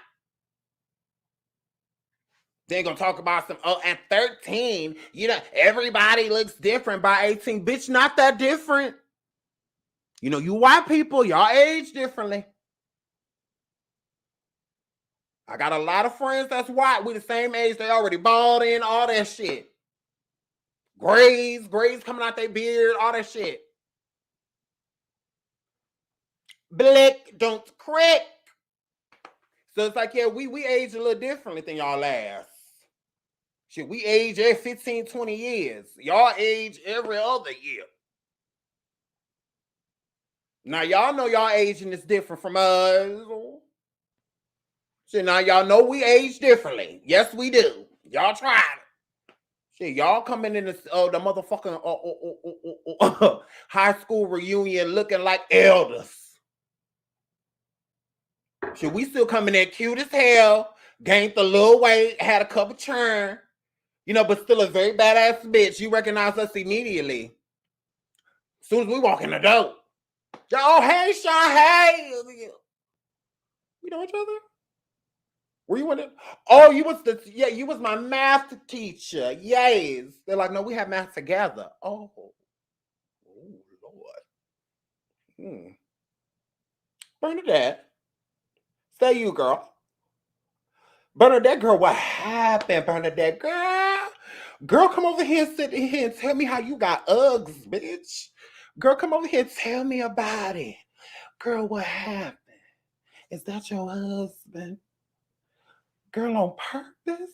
They gonna talk about some, oh, at 13, you know, everybody looks different by 18. Bitch, not that different. You know, you white people, y'all age differently. I got a lot of friends that's white. We the same age. They already bald in, all that shit. Grays coming out their beard, all that shit. Blick, don't crack. So it's like, yeah, we age a little differently than y'all ass. Shit, we age every 15, 20 years. Y'all age every other year. Now, y'all know y'all aging is different from us. Shit, now y'all know we age differently. Yes, we do. Y'all tried it. Shit, y'all coming in the motherfucking high school reunion looking like elders. Shit, we still coming in cute as hell, gained a little weight, had a couple churn. You know, but still a very badass bitch. You recognize us immediately. As soon as we walk in the door. Oh, hey, Sean, hey. We know each other? Were you in it? Oh, you was my math teacher. Yes. They're like, no, we have math together. Oh Lord. Bernadette. Say you, girl. Bernadette, girl, what happened, Bernadette, girl? Girl, come over here and sit here and tell me how you got Uggs, bitch. Girl, come over here and tell me about it. Girl, what happened? Is that your husband? Girl, on purpose?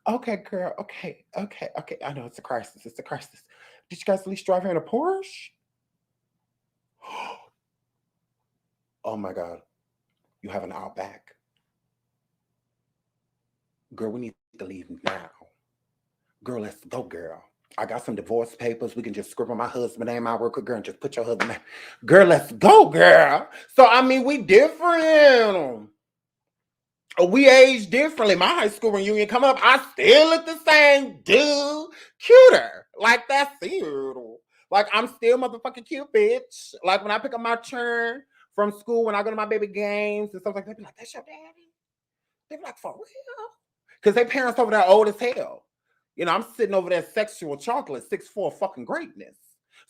Okay, girl, okay. I know it's a crisis. Did you guys at least drive here in a Porsche? Oh my God. You have an Outback. Girl, we need to leave now. Girl, let's go, girl. I got some divorce papers. We can just scribble my husband's name out real quick, girl, and just put your husband's name. Girl, let's go, girl. So, I mean, we different. We age differently. My high school reunion coming up, I still look the same, dude. Cuter. Like, that's it. Like, I'm still motherfucking cute, bitch. Like, when I pick up my turn from school, when I go to my baby games and stuff like that, they be like, that's your daddy? They be like, for real? Because their parents over there old as hell. You know, I'm sitting over there sexual chocolate, 6'4" fucking greatness.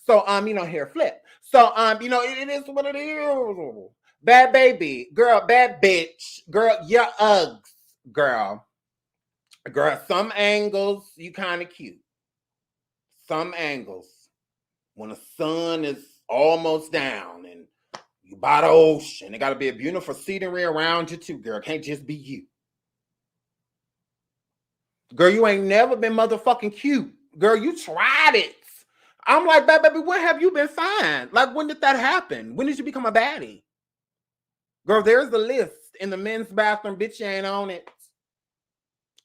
So, you know, hair flip. So, you know, it is what it is. Bad baby, girl, bad bitch, girl, your Uggs, girl. Girl, some angles, you kind of cute. Some angles, when the sun is almost down and you by the ocean, it got to be a beautiful scenery around you too, girl. Can't just be you. Girl, you ain't never been motherfucking cute. Girl, you tried it. I'm like, baby, when have you been fine? Like, when did that happen? When did you become a baddie? Girl, there's the list in the men's bathroom. Bitch, you ain't on it.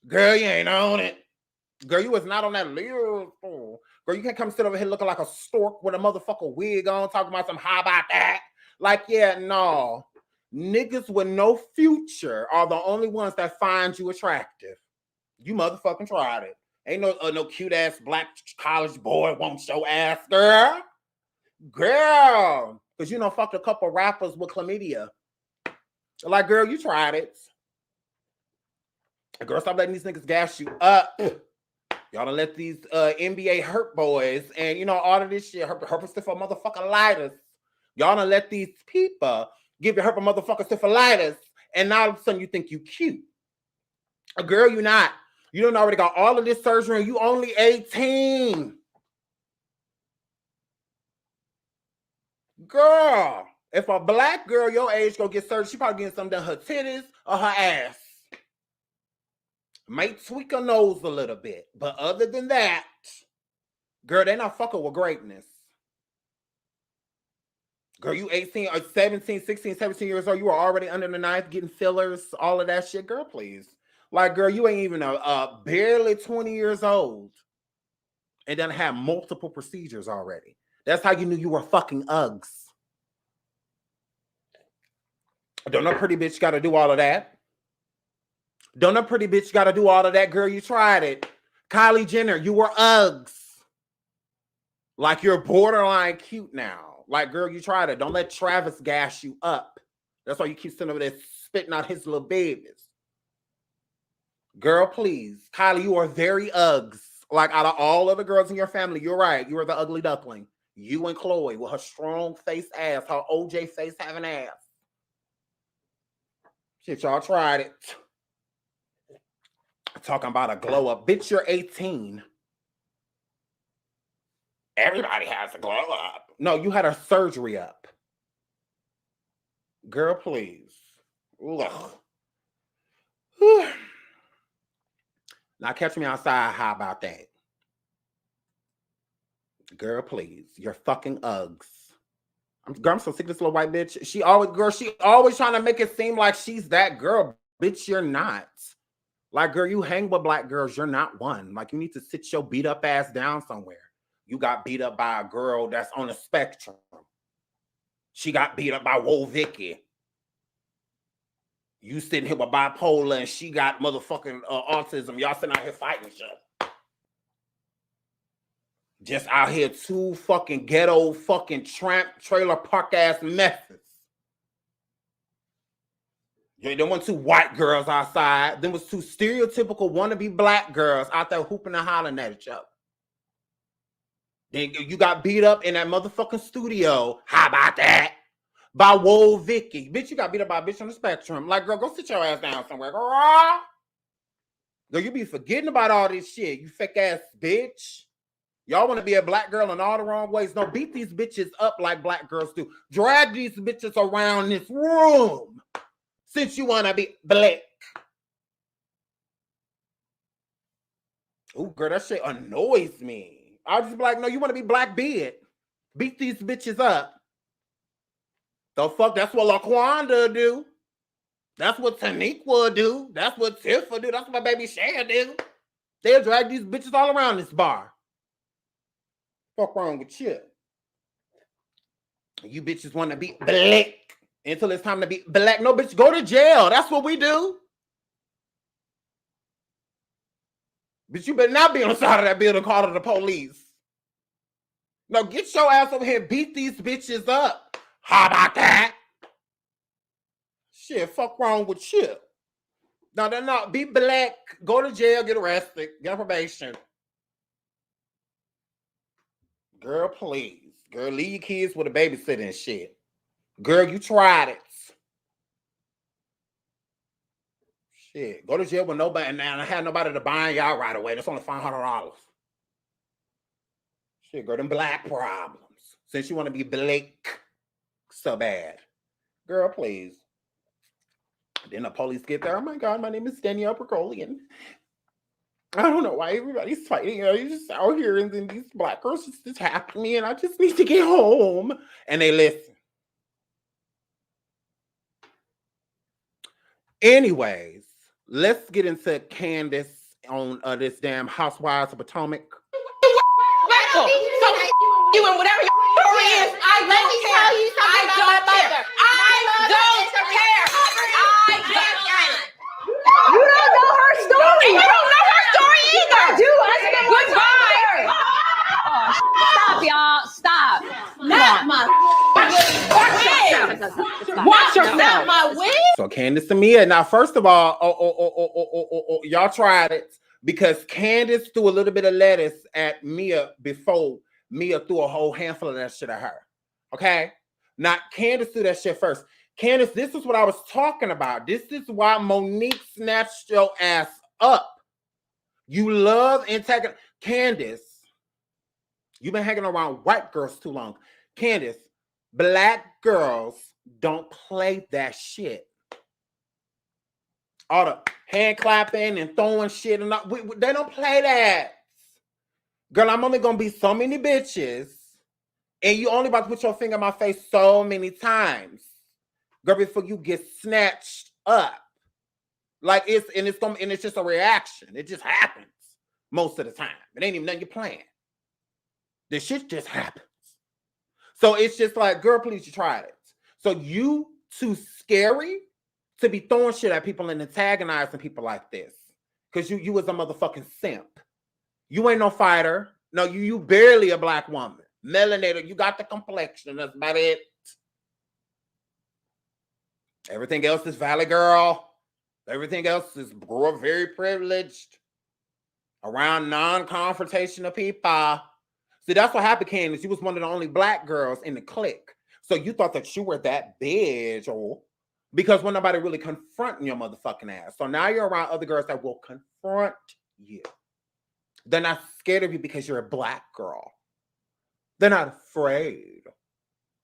Girl, you ain't on it. Girl, you was not on that list. Girl, you can't come sit over here looking like a stork with a motherfucker wig on, talking about some how about that? Like, yeah, no. Niggas with no future are the only ones that find you attractive. You motherfucking tried it. Ain't no cute ass black college boy wants your ass, girl. Girl. Because you know, fucked a couple rappers with chlamydia. Like, girl, you tried it. Girl, stop letting these niggas gas you up. Y'all done let these NBA hurt boys and, you know, all of this shit, herpes for motherfucking lighters. Y'all done let these people give you herpes motherfucking syphilitis, and now all of a sudden you think you cute. Girl, you not. You done already got all of this surgery and you only 18. Girl, if a black girl your age go get surgery, she probably getting something done her titties or her ass. Might tweak her nose a little bit. But other than that, girl, they not fucking with greatness. Girl, you 18 or 17, 16, 17 years old, you are already under the knife getting fillers, all of that shit. Girl, please. Like, girl, you ain't even barely 20 years old and done have multiple procedures already. That's how you knew you were fucking Uggs. Don't no pretty bitch got to do all of that. Don't no pretty bitch got to do all of that, girl. You tried it. Kylie Jenner, you were Uggs. Like, you're borderline cute now. Like, girl, you tried it. Don't let Travis gas you up. That's why you keep sitting over there spitting out his little babies. Girl, please. Kylie, you are very Uggs. Like, out of all of the girls in your family, you're right. You are the ugly duckling. You and Chloe with her strong face ass, her OJ face having ass. Shit, y'all tried it. Talking about a glow up. Bitch, you're 18. Everybody has a glow up. No, you had a surgery up. Girl, please. Ugh. Now catch me outside. How about that? Girl, please. You're fucking Uggs. I'm so sick of this little white bitch. She always trying to make it seem like she's that girl. Bitch, you're not. Like, girl, you hang with black girls. You're not one. Like, you need to sit your beat up ass down somewhere. You got beat up by a girl that's on a spectrum. She got beat up by Whoa Vicky. You sitting here with bipolar and she got motherfucking autism. Y'all sitting out here fighting each other. Just out here two fucking ghetto fucking tramp trailer park ass messes. Yeah, there weren't two white girls outside. There was two stereotypical wannabe black girls out there hooping and hollering at each other. Then you got beat up in that motherfucking studio. How about that? By Whoa Vicky. Bitch, you got beat up by a bitch on the spectrum. Like, girl, go sit your ass down somewhere. Girl, you be forgetting about all this shit, you fake ass bitch. Y'all want to be a black girl in all the wrong ways. No, beat these bitches up like black girls do. Drag these bitches around this room since you want to be black. Ooh, girl, that shit annoys me. I'll just be like, no, you want to be black, be it. Beat these bitches up. The fuck, that's what LaQuanda do. That's what Taniqua do. That's what Tifa do. That's what my baby Shan do. They'll drag these bitches all around this bar. Fuck wrong with you? You bitches want to be black until it's time to be black. No, bitch, go to jail. That's what we do. Bitch, you better not be on the side of that building calling the police. No, get your ass over here and beat these bitches up. How about that? Shit, fuck wrong with you? No, be black, go to jail, get arrested, get on probation. Girl, please. Girl, leave your kids with a babysitter and shit. Girl, you tried it. Shit, go to jail with nobody, and I had nobody to bind y'all right away. That's only $500. Shit, girl, them black problems. Since you want to be black so bad. Girl, please. Then the police get there. Oh my God, my name is Danielle Bergolian. I don't know why everybody's fighting. You know, you're just out here and then these black girls just attack me and I just need to get home. And they listen. Anyways, let's get into Candace on this damn Housewives of Potomac. You and whatever your story is, I don't care. Let me tell you something about my mother. I don't care. You don't know her story. You don't know her story either. I do. I spent one time with her. Stop, y'all. Stop. Not my wig. Watch yourself. Not my wig. So Candace and Mia. Now, first of all, y'all tried it because Candace threw a little bit of lettuce at Mia before Mia threw a whole handful of that shit at her. Okay? Not Candace threw that shit first. Candace, this is what I was talking about. This is why Monique snatched your ass up. You love antagonist. Candace, you've been hanging around white girls too long. Candace, black girls don't play that shit. All the hand clapping and throwing shit and they don't play that. Girl, I'm only gonna be so many bitches, and you only about to put your finger in my face so many times. Girl, before you get snatched up. Like it's just a reaction. It just happens most of the time. It ain't even nothing you plan. This shit just happens. So it's just like, girl, please, you tried it. So you too scary to be throwing shit at people and antagonizing people like this. Because you was a motherfucking simp. You ain't no fighter. No, you barely a black woman. Melanated, you got the complexion. That's about it. Everything else is Valley Girl. Everything else is very privileged. Around non-confrontational people. See, that's what happened, Candace. You was one of the only black girls in the clique. So you thought that you were that bitch, or because when nobody really confronting your motherfucking ass. So now you're around other girls that will confront you. They're not scared of you because you're a black girl. They're not afraid.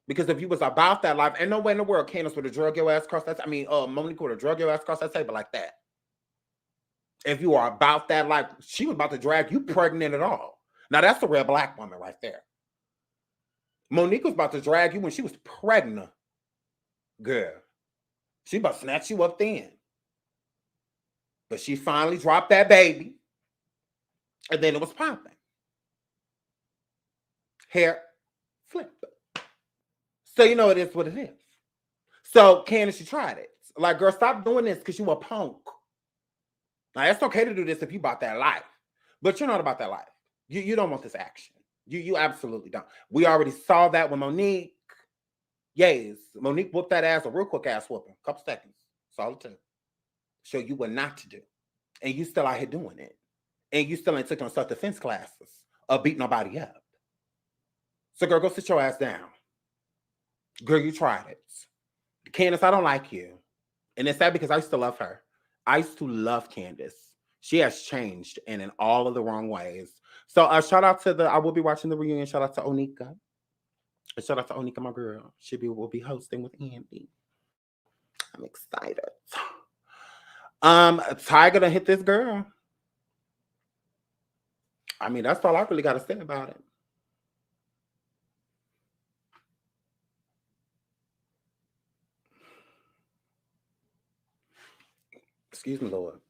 Because if you was about that life, ain't no way in the world Candace would have drug your ass across that. I mean, Monique would have drug your ass across that table like that. If you are about that life, she was about to drag you pregnant at all. Now that's a real black woman right there. Monique was about to drag you when she was pregnant. Girl. She about to snatch you up then. But she finally dropped that baby. And then it was popping. Hair flip. So you know it is what it is. So Candace, you tried it. Like, girl, stop doing this because you a punk. Now, it's okay to do this if you about that life. But you're not about that life. You don't want this action. You absolutely don't. We already saw that with Monique. Yes, Monique whooped that ass, a real quick ass whooping. Couple seconds. That's all it took. Show you what not to do. And you still out here doing it. And you still ain't took on self-defense classes or beat nobody up. So, girl, go sit your ass down. Girl, you tried it. Candace, I don't like you. And it's sad because I used to love her. I used to love Candace. She has changed and in all of the wrong ways. So shout out to I will be watching the reunion. Shout out to Onika. Shout out to Onika, my girl. She will be hosting with Andy. I'm excited. Tyga done hit this girl. I mean, that's all I really got to say about it. Excuse me, Lord.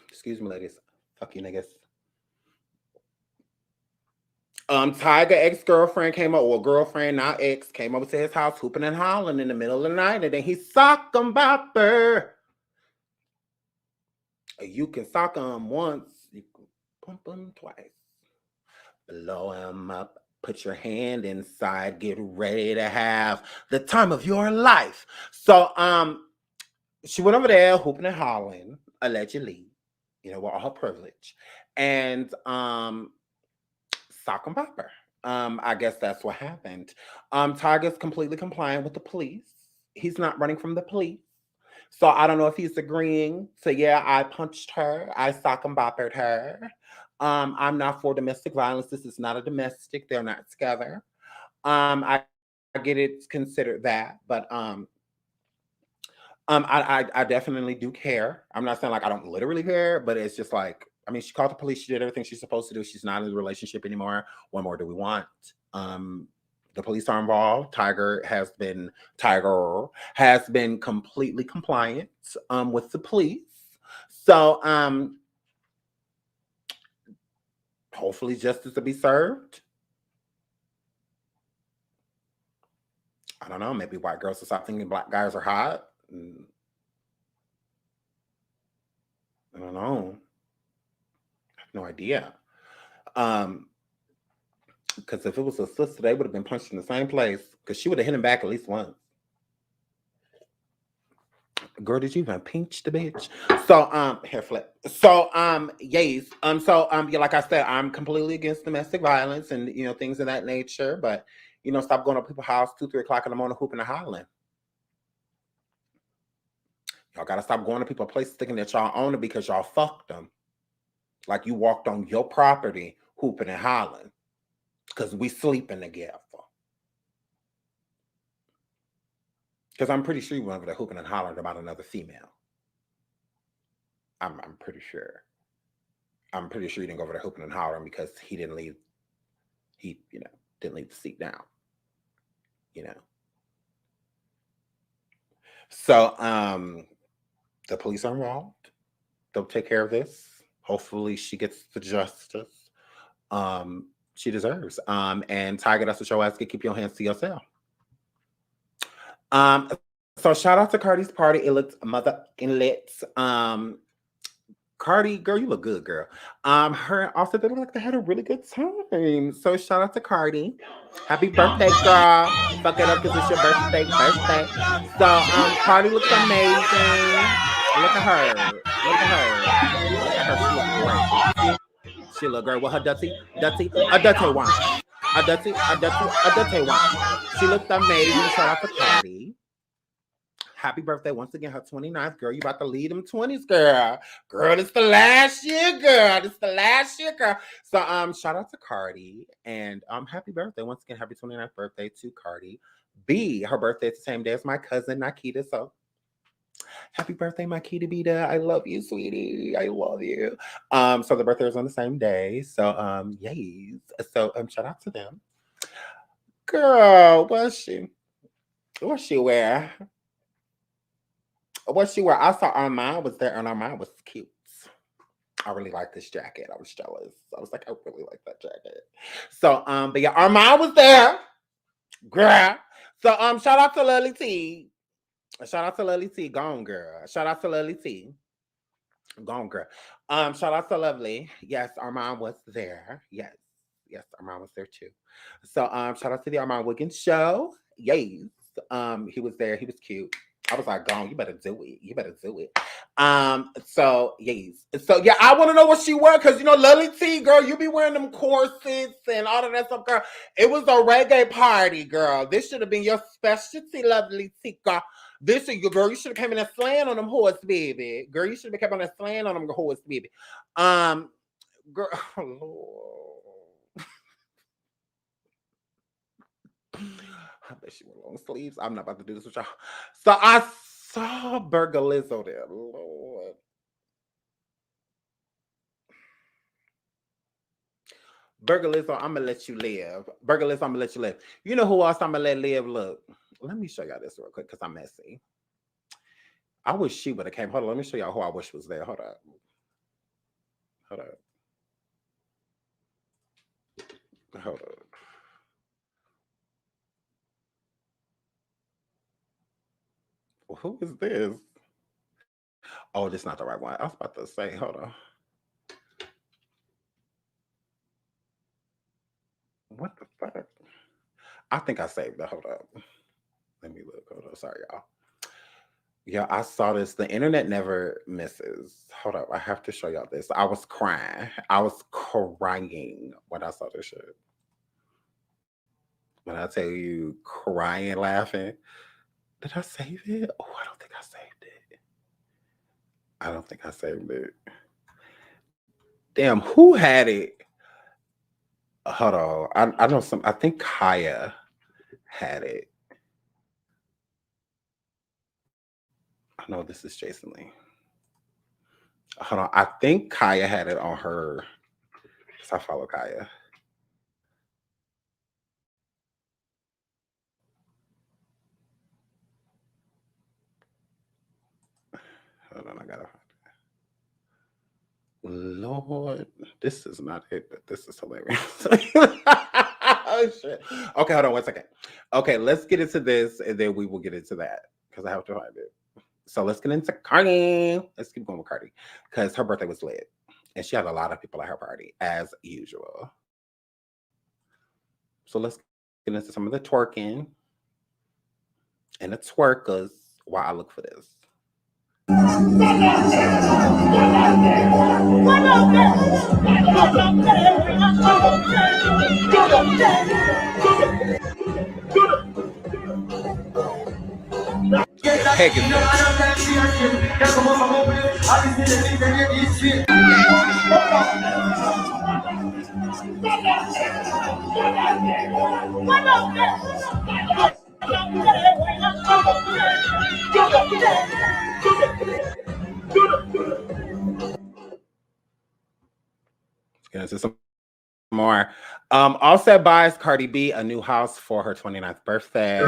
Excuse me, ladies. Fuck you, niggas. Tyga ex-girlfriend came up, or girlfriend, now ex, came over to his house hooping and hollering in the middle of the night, and then he socked him bop her. You can sock him once, you can pump him twice. Blow him up, put your hand inside, get ready to have the time of your life. So, she went over there hooping and hollering, allegedly, with all her privilege, and sock and bop her. I guess that's what happened. Tyga's completely compliant with the police. He's not running from the police. So I don't know if he's agreeing to, yeah, I punched her, I sock and boppered her. I'm not for domestic violence. This is not a domestic. They're not together. I get it's considered that, but I definitely do care. I'm not saying like I don't literally care, but it's just like, I mean, she called the police. She did everything she's supposed to do. She's not in a relationship anymore. What more do we want? The police are involved. Tyga has been completely compliant with the police. So hopefully justice will be served. I don't know. Maybe white girls will stop thinking black guys are hot. I don't know. I have no idea. Because if it was a sister, they would have been punched in the same place. Because she would have hit him back at least once. Girl, did you even pinch the bitch? So, hair flip. So, yes. Yeah, like I said, I'm completely against domestic violence and, things of that nature. But, stop going to people's house 2, 3 o'clock in the morning hooping and hollering. Y'all got to stop going to people's places thinking that y'all own it because y'all fucked them. Like you walked on your property hooping and hollering because we sleeping together. Because I'm pretty sure you went over there hooping and hollering about another female. I'm pretty sure. I'm pretty sure you didn't go over there hooping and hollering because he didn't leave. He, didn't leave the seat down. So, the police are involved. They'll take care of this. Hopefully she gets the justice she deserves. And Tyga, that's what your ass can keep your hands to yourself. So shout out to Cardi's party. It looked motherfucking lit. Cardi, girl, you look good, girl. Her also they look like they had a really good time. So shout out to Cardi. Happy birthday, girl. Fuck it up because it's your birthday. So Cardi looks amazing. Look at her. She look great with her dirty wine. A dirty wine. She looked amazing. Shout out to Cardi. Happy birthday once again, her 29th. Girl, you about to lead them 20s, girl. Girl, it's the last year, girl. It's the last year, girl. So shout out to Cardi. And happy birthday. Once again, happy 29th birthday to Cardi B. Her birthday is the same day as my cousin Nikita. So happy birthday, my Kita Bita. I love you, sweetie. I love you. So the birthday is on the same day. So yes. So shout out to them. Girl, what's she wear? What she wear? I saw Armand was there, and Armand was cute. I really like this jacket. I was jealous. I was like, I really like that jacket. So but yeah, Armand was there. Girl. So shout out to Lily T. Shout out to Lily T. Gone, girl. Shout out to Lily T. Gone, girl. Shout out to Lovely. Yes, Armand was there. Yes, Armand was there too. So shout out to the Armand Wiggins show. Yes. He was there. He was cute. I was like, gone, you better do it. You better do it. So yes. So yeah, I want to know what she wore, because you know, Lily T, girl, you be wearing them corsets and all of that stuff, girl. It was a reggae party, girl. This should have been your specialty, Lovely T, girl. This is your girl. You should have came in and slaying on them horse, baby. Girl, you should have kept on that slaying on them horse, baby. Girl, oh Lord. I bet she wore long sleeves. I'm not about to do this with y'all. So I saw Burgalizzo there, Lord. Burgalizzo, I'm gonna let you live. Burgalizzo, I'm gonna let you live. You know who else I'm gonna let live? Look, let me show y'all this real quick because I'm messy. I wish she would have came. Hold on, let me show y'all who I wish was there. Hold up. Hold up. Hold up. Well, who is this? Oh, this is not the right one. I was about to say, hold on. What the fuck? I think I saved it. Hold up. Let me look. Hold up. Sorry, y'all. Yeah, I saw this. The internet never misses. Hold up. I have to show y'all this. I was crying. I was crying when I saw this shit. When I tell you crying, laughing. Did I save it? Oh, I don't think I saved it. I don't think I saved it. Damn, who had it? Hold on. I know some. I think Kaya had it. I know this is Jason Lee. Hold on. I think Kaya had it on her. Because I follow Kaya. Hold on. I gotta find it. Lord, this is not it, but this is hilarious. Oh, shit. Okay, hold on 1 second. Okay, let's get into this, and then we will get into that, because I have to find it. So let's get into Cardi. Let's keep going with Cardi, because her birthday was lit, and she had a lot of people at her party, as usual. So let's get into some of the twerking and the twerkers while I look for this. Heck is Let's get into some more. Offset buys Cardi B a new house for her 29th birthday.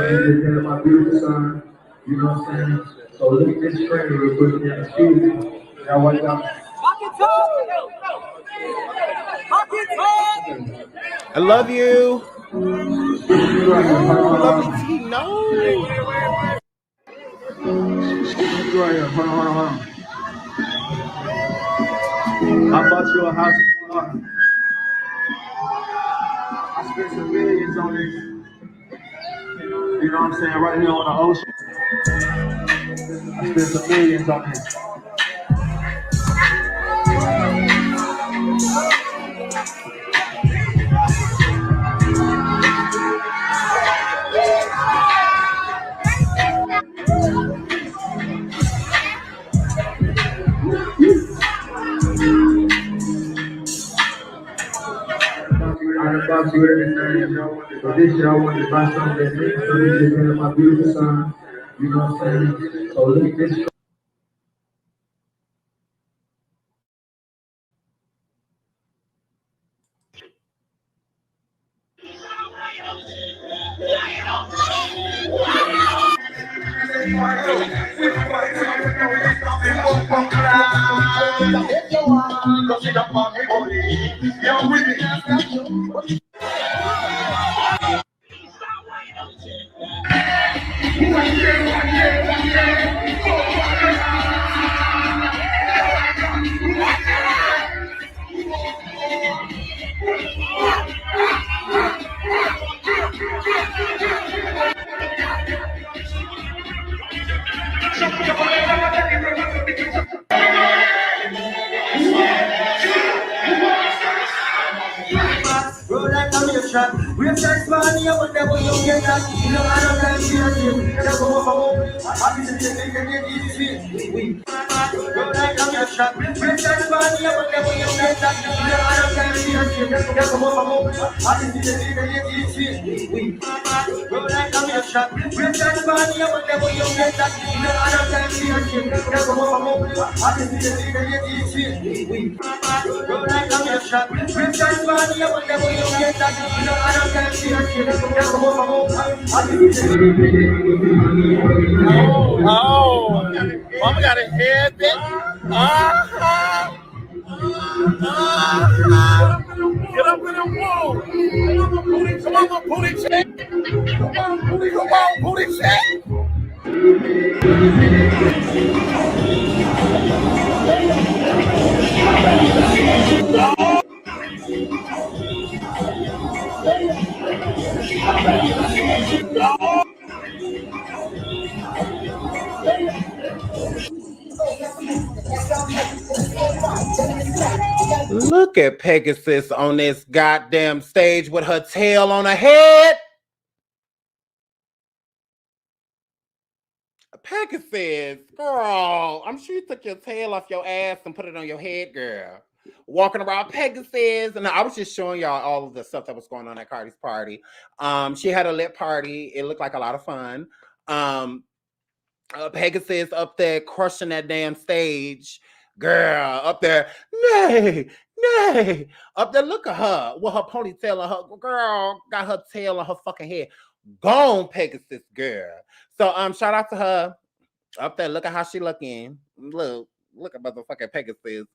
My beautiful son, you know what I'm saying? So let me get straight real quick. Y'all watch out. I love you. Oh, lovely T. No. Hold on. I bought you a house. I spent some millions on this. You know what I'm saying? Right here on the ocean. I spent some millions on this. out to everything. So this year I wanted to buy something that makes me my beautiful son. You know what I'm saying? So look at this. Roll like a nation. We're just money, but never you get that. You know, I don't like shit. Never go for home. I'm just taking it easy. Roll like a nation. We're just money, but never you get that. You know, I don't like shit. Never go for home. I'm just taking it easy. Roll like a nation. We're just money, but never you get that. You know, I don't like shit. Never go for home. I'm just taking it easy. Roll like a nation. We're just money, but never you get that. You know, I don't like shit. Never go for home. Mama got a head bit. Get up in the wall. Come on, booty check. Come on, booty check. Look at Pegasus on this goddamn stage with her tail on her head. Pegasus, girl, I'm sure you took your tail off your ass and put it on your head, girl. Walking around Pegasus, and I was just showing y'all all of the stuff that was going on at Cardi's party. She had a lit party. It looked like a lot of fun. Pegasus up there crushing that damn stage. Girl, up there, nay, up there, look at her with her ponytail on her, girl, got her tail on her fucking head. Gone, Pegasus, girl. So, shout out to her up there. Look at how she looking. Look at motherfucking Pegasus.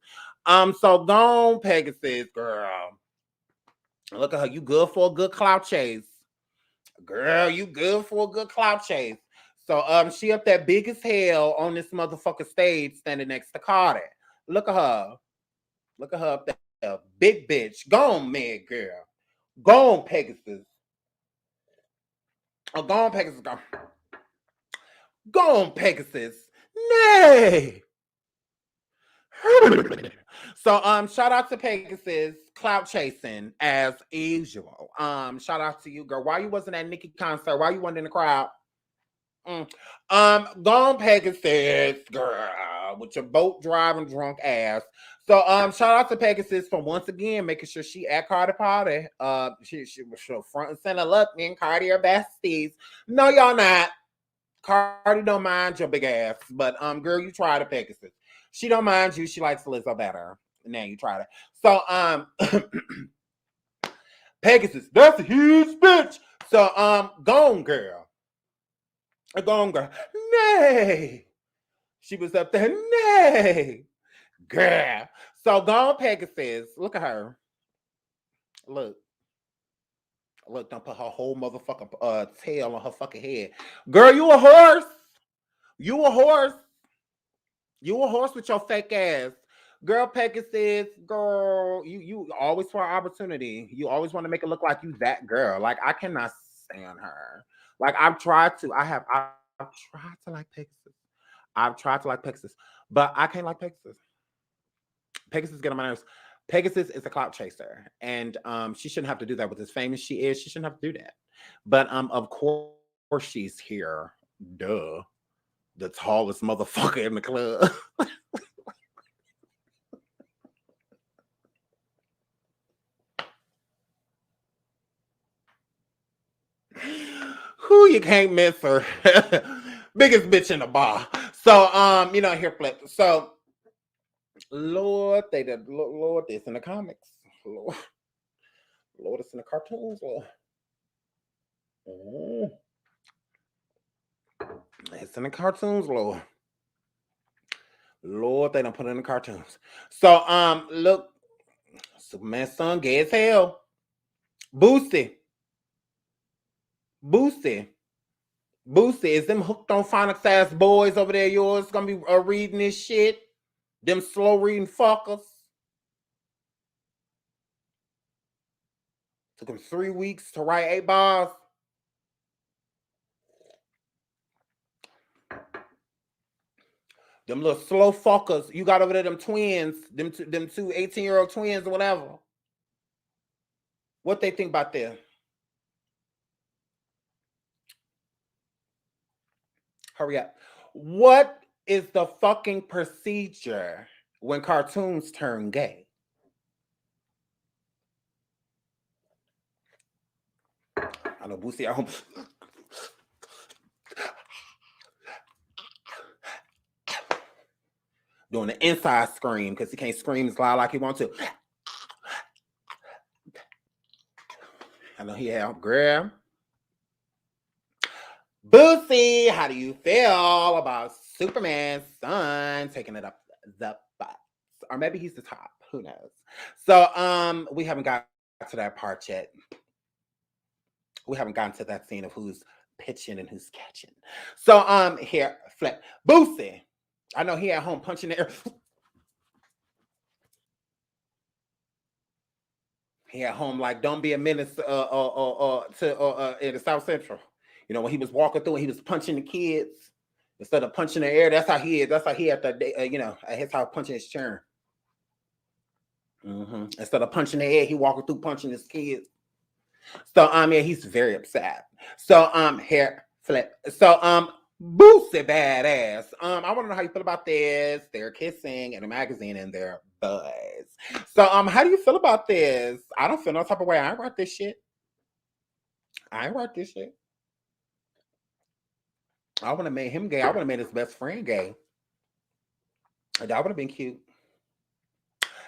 So gone, Pegasus, girl. Look at her. You good for a good clout chase. Girl, you good for a good clout chase. So she up there big as hell on this motherfucking stage standing next to Cardi. Look at her. Look at her up there. Big bitch. Gone, man, girl. Gone, Pegasus. Oh, gone, Pegasus. Gone, Pegasus. Nay. So shout out to Pegasus, clout chasing as usual. Shout out to you, girl. Why you wasn't at Nicki concert? Why you wasn't in the crowd? Gone, Pegasus, girl, with your boat driving drunk ass. So shout out to Pegasus for once again making sure she at Cardi party. She was front and center. Look, me and Cardi are besties. No, y'all not. Cardi don't mind your big ass, but girl, you tried to Pegasus. She don't mind you. She likes Lizzo better. Now you tried it. So Pegasus, that's a huge bitch. So gone girl. Gone girl. Nay. She was up there. Nay. Girl. So gone Pegasus. Look at her. Look, don't put her whole motherfucking tail on her fucking head. Girl, you a horse. You a horse. You a horse with your fake ass. Girl, Pegasus, girl, you always for an opportunity. You always want to make it look like you that girl. Like, I cannot stand her. Like, I've tried to like Pegasus. I've tried to like Pegasus, but I can't like Pegasus. Pegasus get on my nerves. Pegasus is a clout chaser, and she shouldn't have to do that with as famous she is. She shouldn't have to do that. But of course she's here. Duh. The tallest motherfucker in the club. Who you can't miss her. Biggest bitch in the bar. So, you know, here flip. So, Lord, Lord, this in the comics. Lord, it's in the cartoons. Lord. It's in the cartoons, Lord. Lord, they don't put it in the cartoons. So, look, Superman's son gay as hell. Boosie, is them hooked on phonics ass boys over there yours gonna be reading this shit? Them slow reading fuckers. Took them 3 weeks to write 8 bars. Them little slow fuckers you got over there, them twins, them two 18-year-old twins or whatever. What they think about this? Hurry up. What is the fucking procedure when cartoons turn gay? I know Boosie at home. Doing the inside scream because he can't scream as loud like he wants to. I know he had girl. Boosie, how do you feel about Superman's son taking it up the butt? Or maybe he's the top. Who knows? So, we haven't got to that part yet. We haven't gotten to that scene of who's pitching and who's catching. So, here, flip. Boosie. I know he at home punching the air. He at home like, don't be a menace in the South Central. You know, when he was walking through and he was punching the kids instead of punching the air. That's how he is. That's how he at the you know, his house punching his chair. Instead of punching the air, he walking through punching his kids. So yeah, he's very upset. So here flip. So Boosie badass. I want to know how you feel about this. They're kissing in a magazine and they're buds. So how do you feel about this? I don't feel no type of way. I ain't write this shit. I would have made him gay. I would have made his best friend gay. That would have been cute.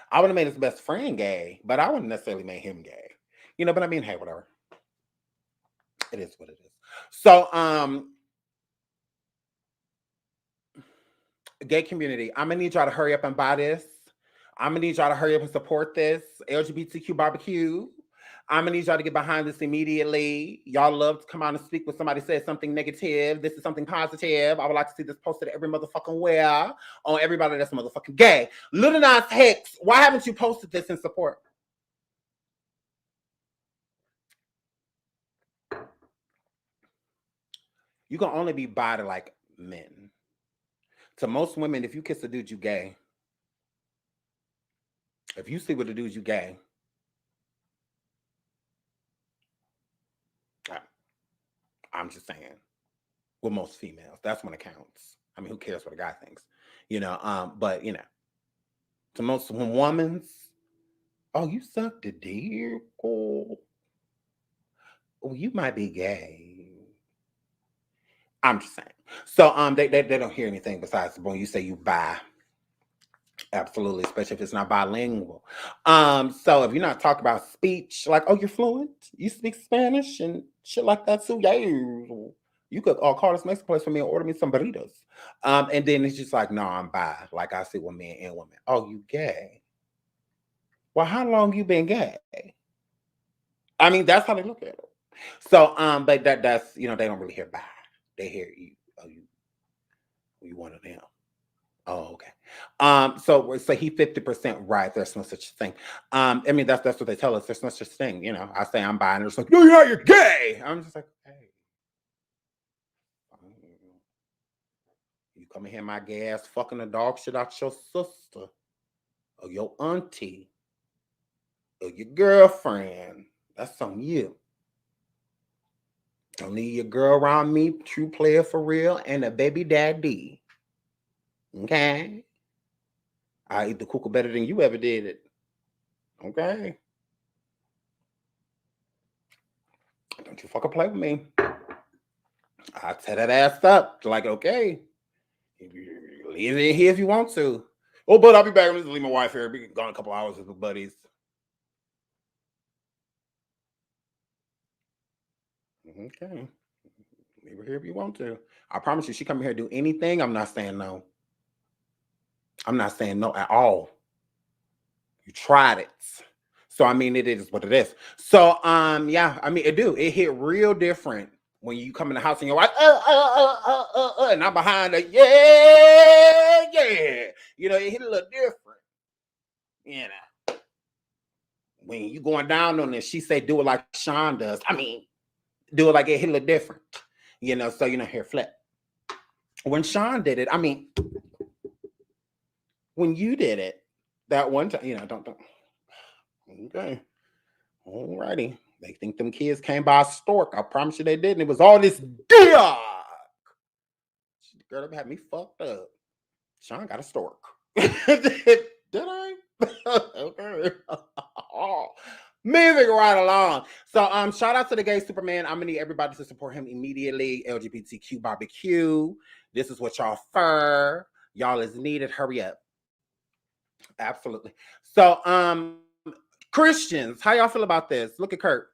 I would have made his best friend gay, but I wouldn't necessarily make him gay. You know, but I mean, hey, whatever. It is what it is. So, gay community, I'm gonna need y'all to hurry up and buy this. I'm gonna need y'all to hurry up and support this LGBTQ barbecue. I'm gonna need y'all to get behind this immediately. Y'all love to come out and speak when somebody says something negative. This is something positive. I would like to see this posted every motherfucking where on everybody that's motherfucking gay. Lil Nas X, why haven't you posted this in support? You can only be bi to like men. To most women, if you kiss a dude, you gay. If you sleep with a dude, you gay. I'm just saying. With most females, that's when it counts. I mean, who cares what a guy thinks? You know, but you know, to most women's, oh, you sucked a dick. Oh, you might be gay. I'm just saying. So they don't hear anything besides when you say you bi. Absolutely, especially if it's not bilingual. So if you're not talking about speech, like, oh, you're fluent, you speak Spanish and shit like that too, yeah, you could call this Mexican place for me and order me some burritos. And then it's just like, no, I'm bi. Like I see with men and women. Oh, you gay? Well, how long you been gay? I mean, that's how they look at it. So, but that's you know, they don't really hear bi. They hear you. Oh, you one of them. Oh, okay. So he 50% right. There's no such thing. I mean, that's what they tell us. There's no such thing. You know, I say I'm bi, and it's like, no, you're not. You're gay. I'm just like, hey, you come in here, my gay ass, fucking the dog shit out your sister, or your auntie, or your girlfriend. That's on you. Don't need your girl around me. True player for real, and a baby daddy. Okay. I eat the cookie better than you ever did it. Okay. Don't you fucking play with me. I tear that ass up. Like, okay, leave it in here if you want to. Oh, but I'll be back. I'm just leave my wife here. Be gone a couple hours with the buddies. Okay. Leave her here if you want to. I promise you, she come here to do anything. I'm not saying no. I'm not saying no at all. You tried it. So I mean, it is what it is. So yeah, I mean, it hit real different when you come in the house and you're like, and I'm behind it, yeah. You know, it hit a little different. You know. When you going down on this, she say do it like Sean does. I mean, do it like it hit a little different. You know, so you know, here flip. When Sean did it, I mean, when you did it that one time, you know, don't. Okay. Alrighty. They think them kids came by a stork. I promise you they didn't. It was all this dick. Girl, that had me fucked up. Sean got a stork. Did I? Okay. Moving right along. So shout out to the gay Superman. I'm gonna need everybody to support him immediately. LGBTQ barbecue. This is what y'all fur. Y'all is needed. Hurry up. Absolutely. So Christians, how y'all feel about this? Look at Kirk.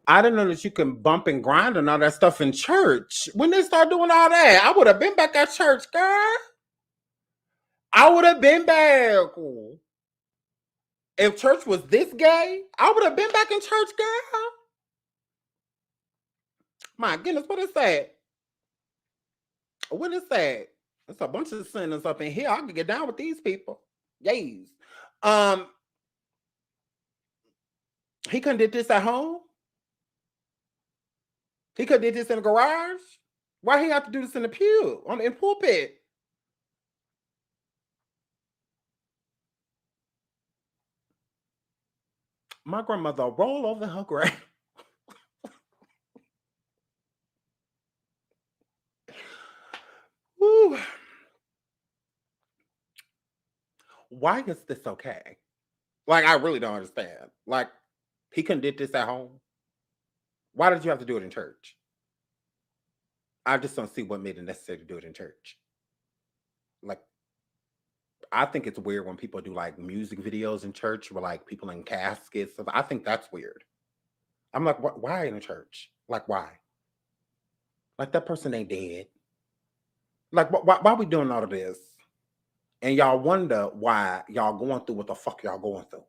I didn't know that you can bump and grind and all that stuff in church. When they start doing all that, I would have been back at church, girl. I would have been back. If church was this gay, I would have been back in church, girl. My goodness, what is that? What is that? There's a bunch of sinners up in here. I can get down with these people. Yes. He couldn't did this at home. He could have did this in the garage. Why he have to do this in the pew, in pulpit? My grandmother roll over her grave. Woo. Why is this okay? Like, I really don't understand. Like, he couldn't did this at home. Why did you have to do it in church? I just don't see what made it necessary to do it in church. Like, I think it's weird when people do like music videos in church with like people in caskets. I think that's weird. I'm like, why in a church? Like, why? Like, that person ain't dead. Like, why are we doing all of this? And y'all wonder why y'all going through what the fuck y'all going through.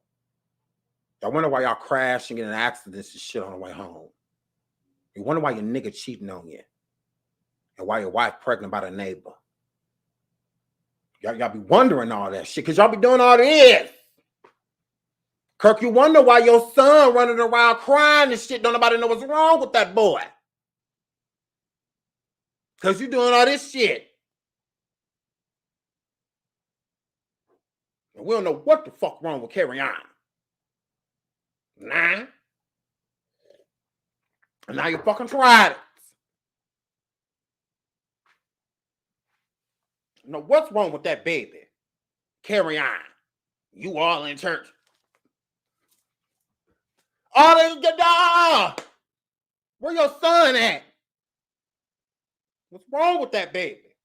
Y'all wonder why y'all crashing in accidents and shit on the way home. You wonder why your nigga cheating on you. And why your wife pregnant by the neighbor. Y'all be wondering all that shit because y'all be doing all this. Kirk, you wonder why your son running around crying and shit. Don't nobody know what's wrong with that boy. Because you doing all this shit. And we don't know what the fuck wrong with Carry On. Nah. And now you fucking tried it. You know what's wrong with that baby? Carry on. You all in church. All in the dog. Where your son at? What's wrong with that baby?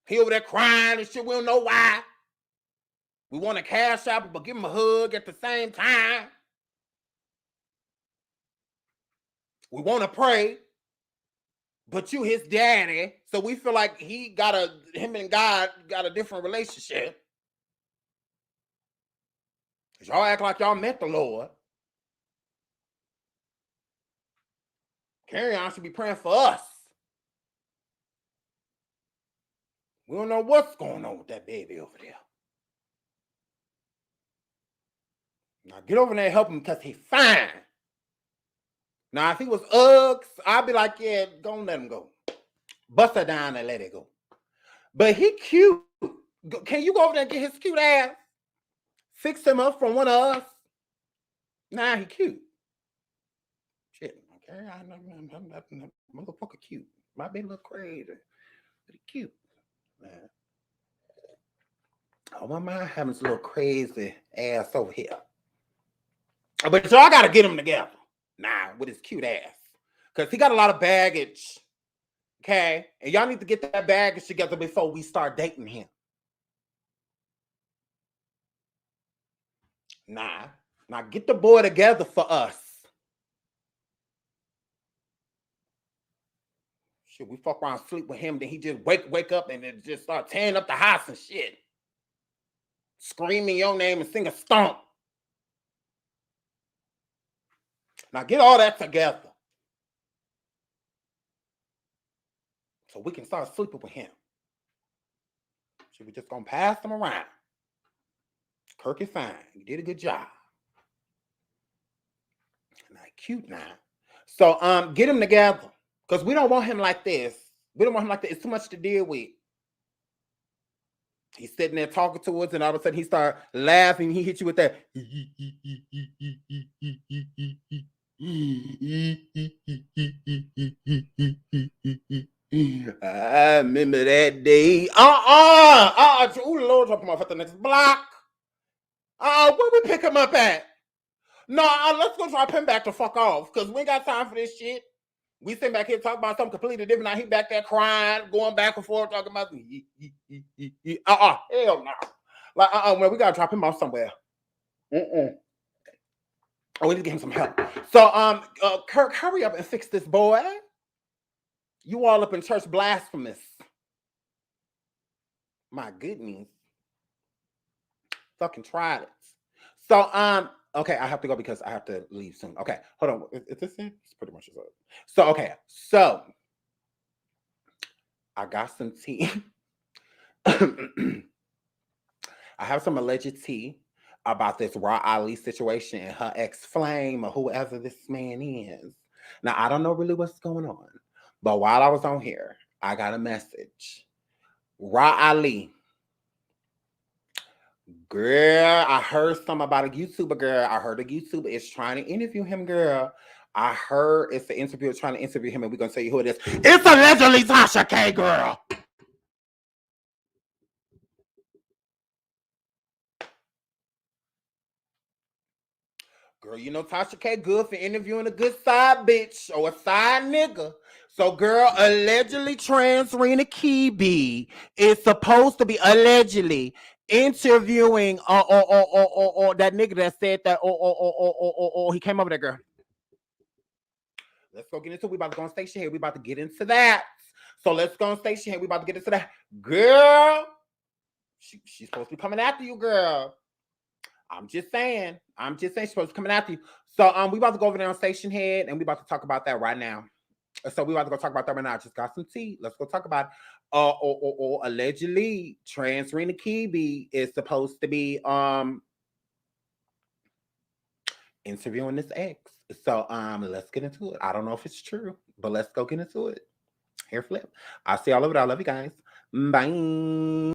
He over there crying and shit. We don't know why. We want to cash out, but give him a hug at the same time. We want to pray, but you his daddy, so we feel like him and God got a different relationship. Y'all act like y'all met the Lord. Carry On should be praying for us. We don't know what's going on with that baby over there. Now get over there and help him because he's fine. Now, if he was Uggs, I'd be like, yeah, go and let him go. Bust her down and let it go. But he cute. Can you go over there and get his cute ass? Fix him up from one of us? Nah, he cute. Shit, okay, I'm motherfucker cute. Might be a little crazy, but he cute. Man. I don't mind having this little crazy ass over here. But y'all gotta get him together. Nah, with his cute ass. Because he got a lot of baggage. Okay? And y'all need to get that baggage together before we start dating him. Nah. Now get the boy together for us. Shit, we fuck around, sleep with him, then he just wake up and then just start tearing up the house and shit. Screaming your name and sing a stomp. Now get all that together. So we can start sleeping with him. So we just gonna pass him around. Kirk is fine. You did a good job. Now cute now. So get him together. Because we don't want him like this. We don't want him like that. It's too much to deal with. He's sitting there talking to us, and all of a sudden he start laughing. He hit you with that. I remember that day. Oh Lord, talking about the next block. Where we pick him up at? No, let's go drop him back to fuck off, because we ain't got time for this shit. We sitting back here talking about something completely different. Now he back there crying, going back and forth, talking about hell no. Like, well, we gotta drop him off somewhere. Oh, we need to get him some help. So, Kirk, hurry up and fix this boy. You all up in church blasphemous. My goodness. Fucking tried it. So, okay, I have to go because I have to leave soon. Okay, hold on. Is this it? It's pretty much it. So, okay. So, I got some tea. I have some alleged tea about this Raw Ali situation and her ex-flame or whoever this man is. Now, I don't know really what's going on. But while I was on here, I got a message. Raw Ali. Girl, I heard something about a YouTuber, girl. I heard a YouTuber is trying to interview him, girl. I heard it's the interviewer trying to interview him, and we're going to tell you who it is. It's allegedly Tasha K, girl. Girl, you know Tasha K good for interviewing a good side bitch or a side nigga. So, girl, allegedly trans Rena Key is supposed to be allegedly interviewing that nigga that said that he came over there, girl. Let's go get into it. We about to go on station here. We about to get into that. So let's go on station here. We about to get into that. Girl, she's supposed to be coming after you, girl. I'm just saying she's supposed to be coming after you. So we about to go over there on station head and we about to talk about that right now. So we about to go talk about that right now. I just got some tea. Let's go talk about it. Allegedly trans Rena Key is supposed to be interviewing this ex. So let's get into it. I don't know if it's true, but let's go get into it. Here, Flip. I'll see y'all over there. I love you guys. Bye.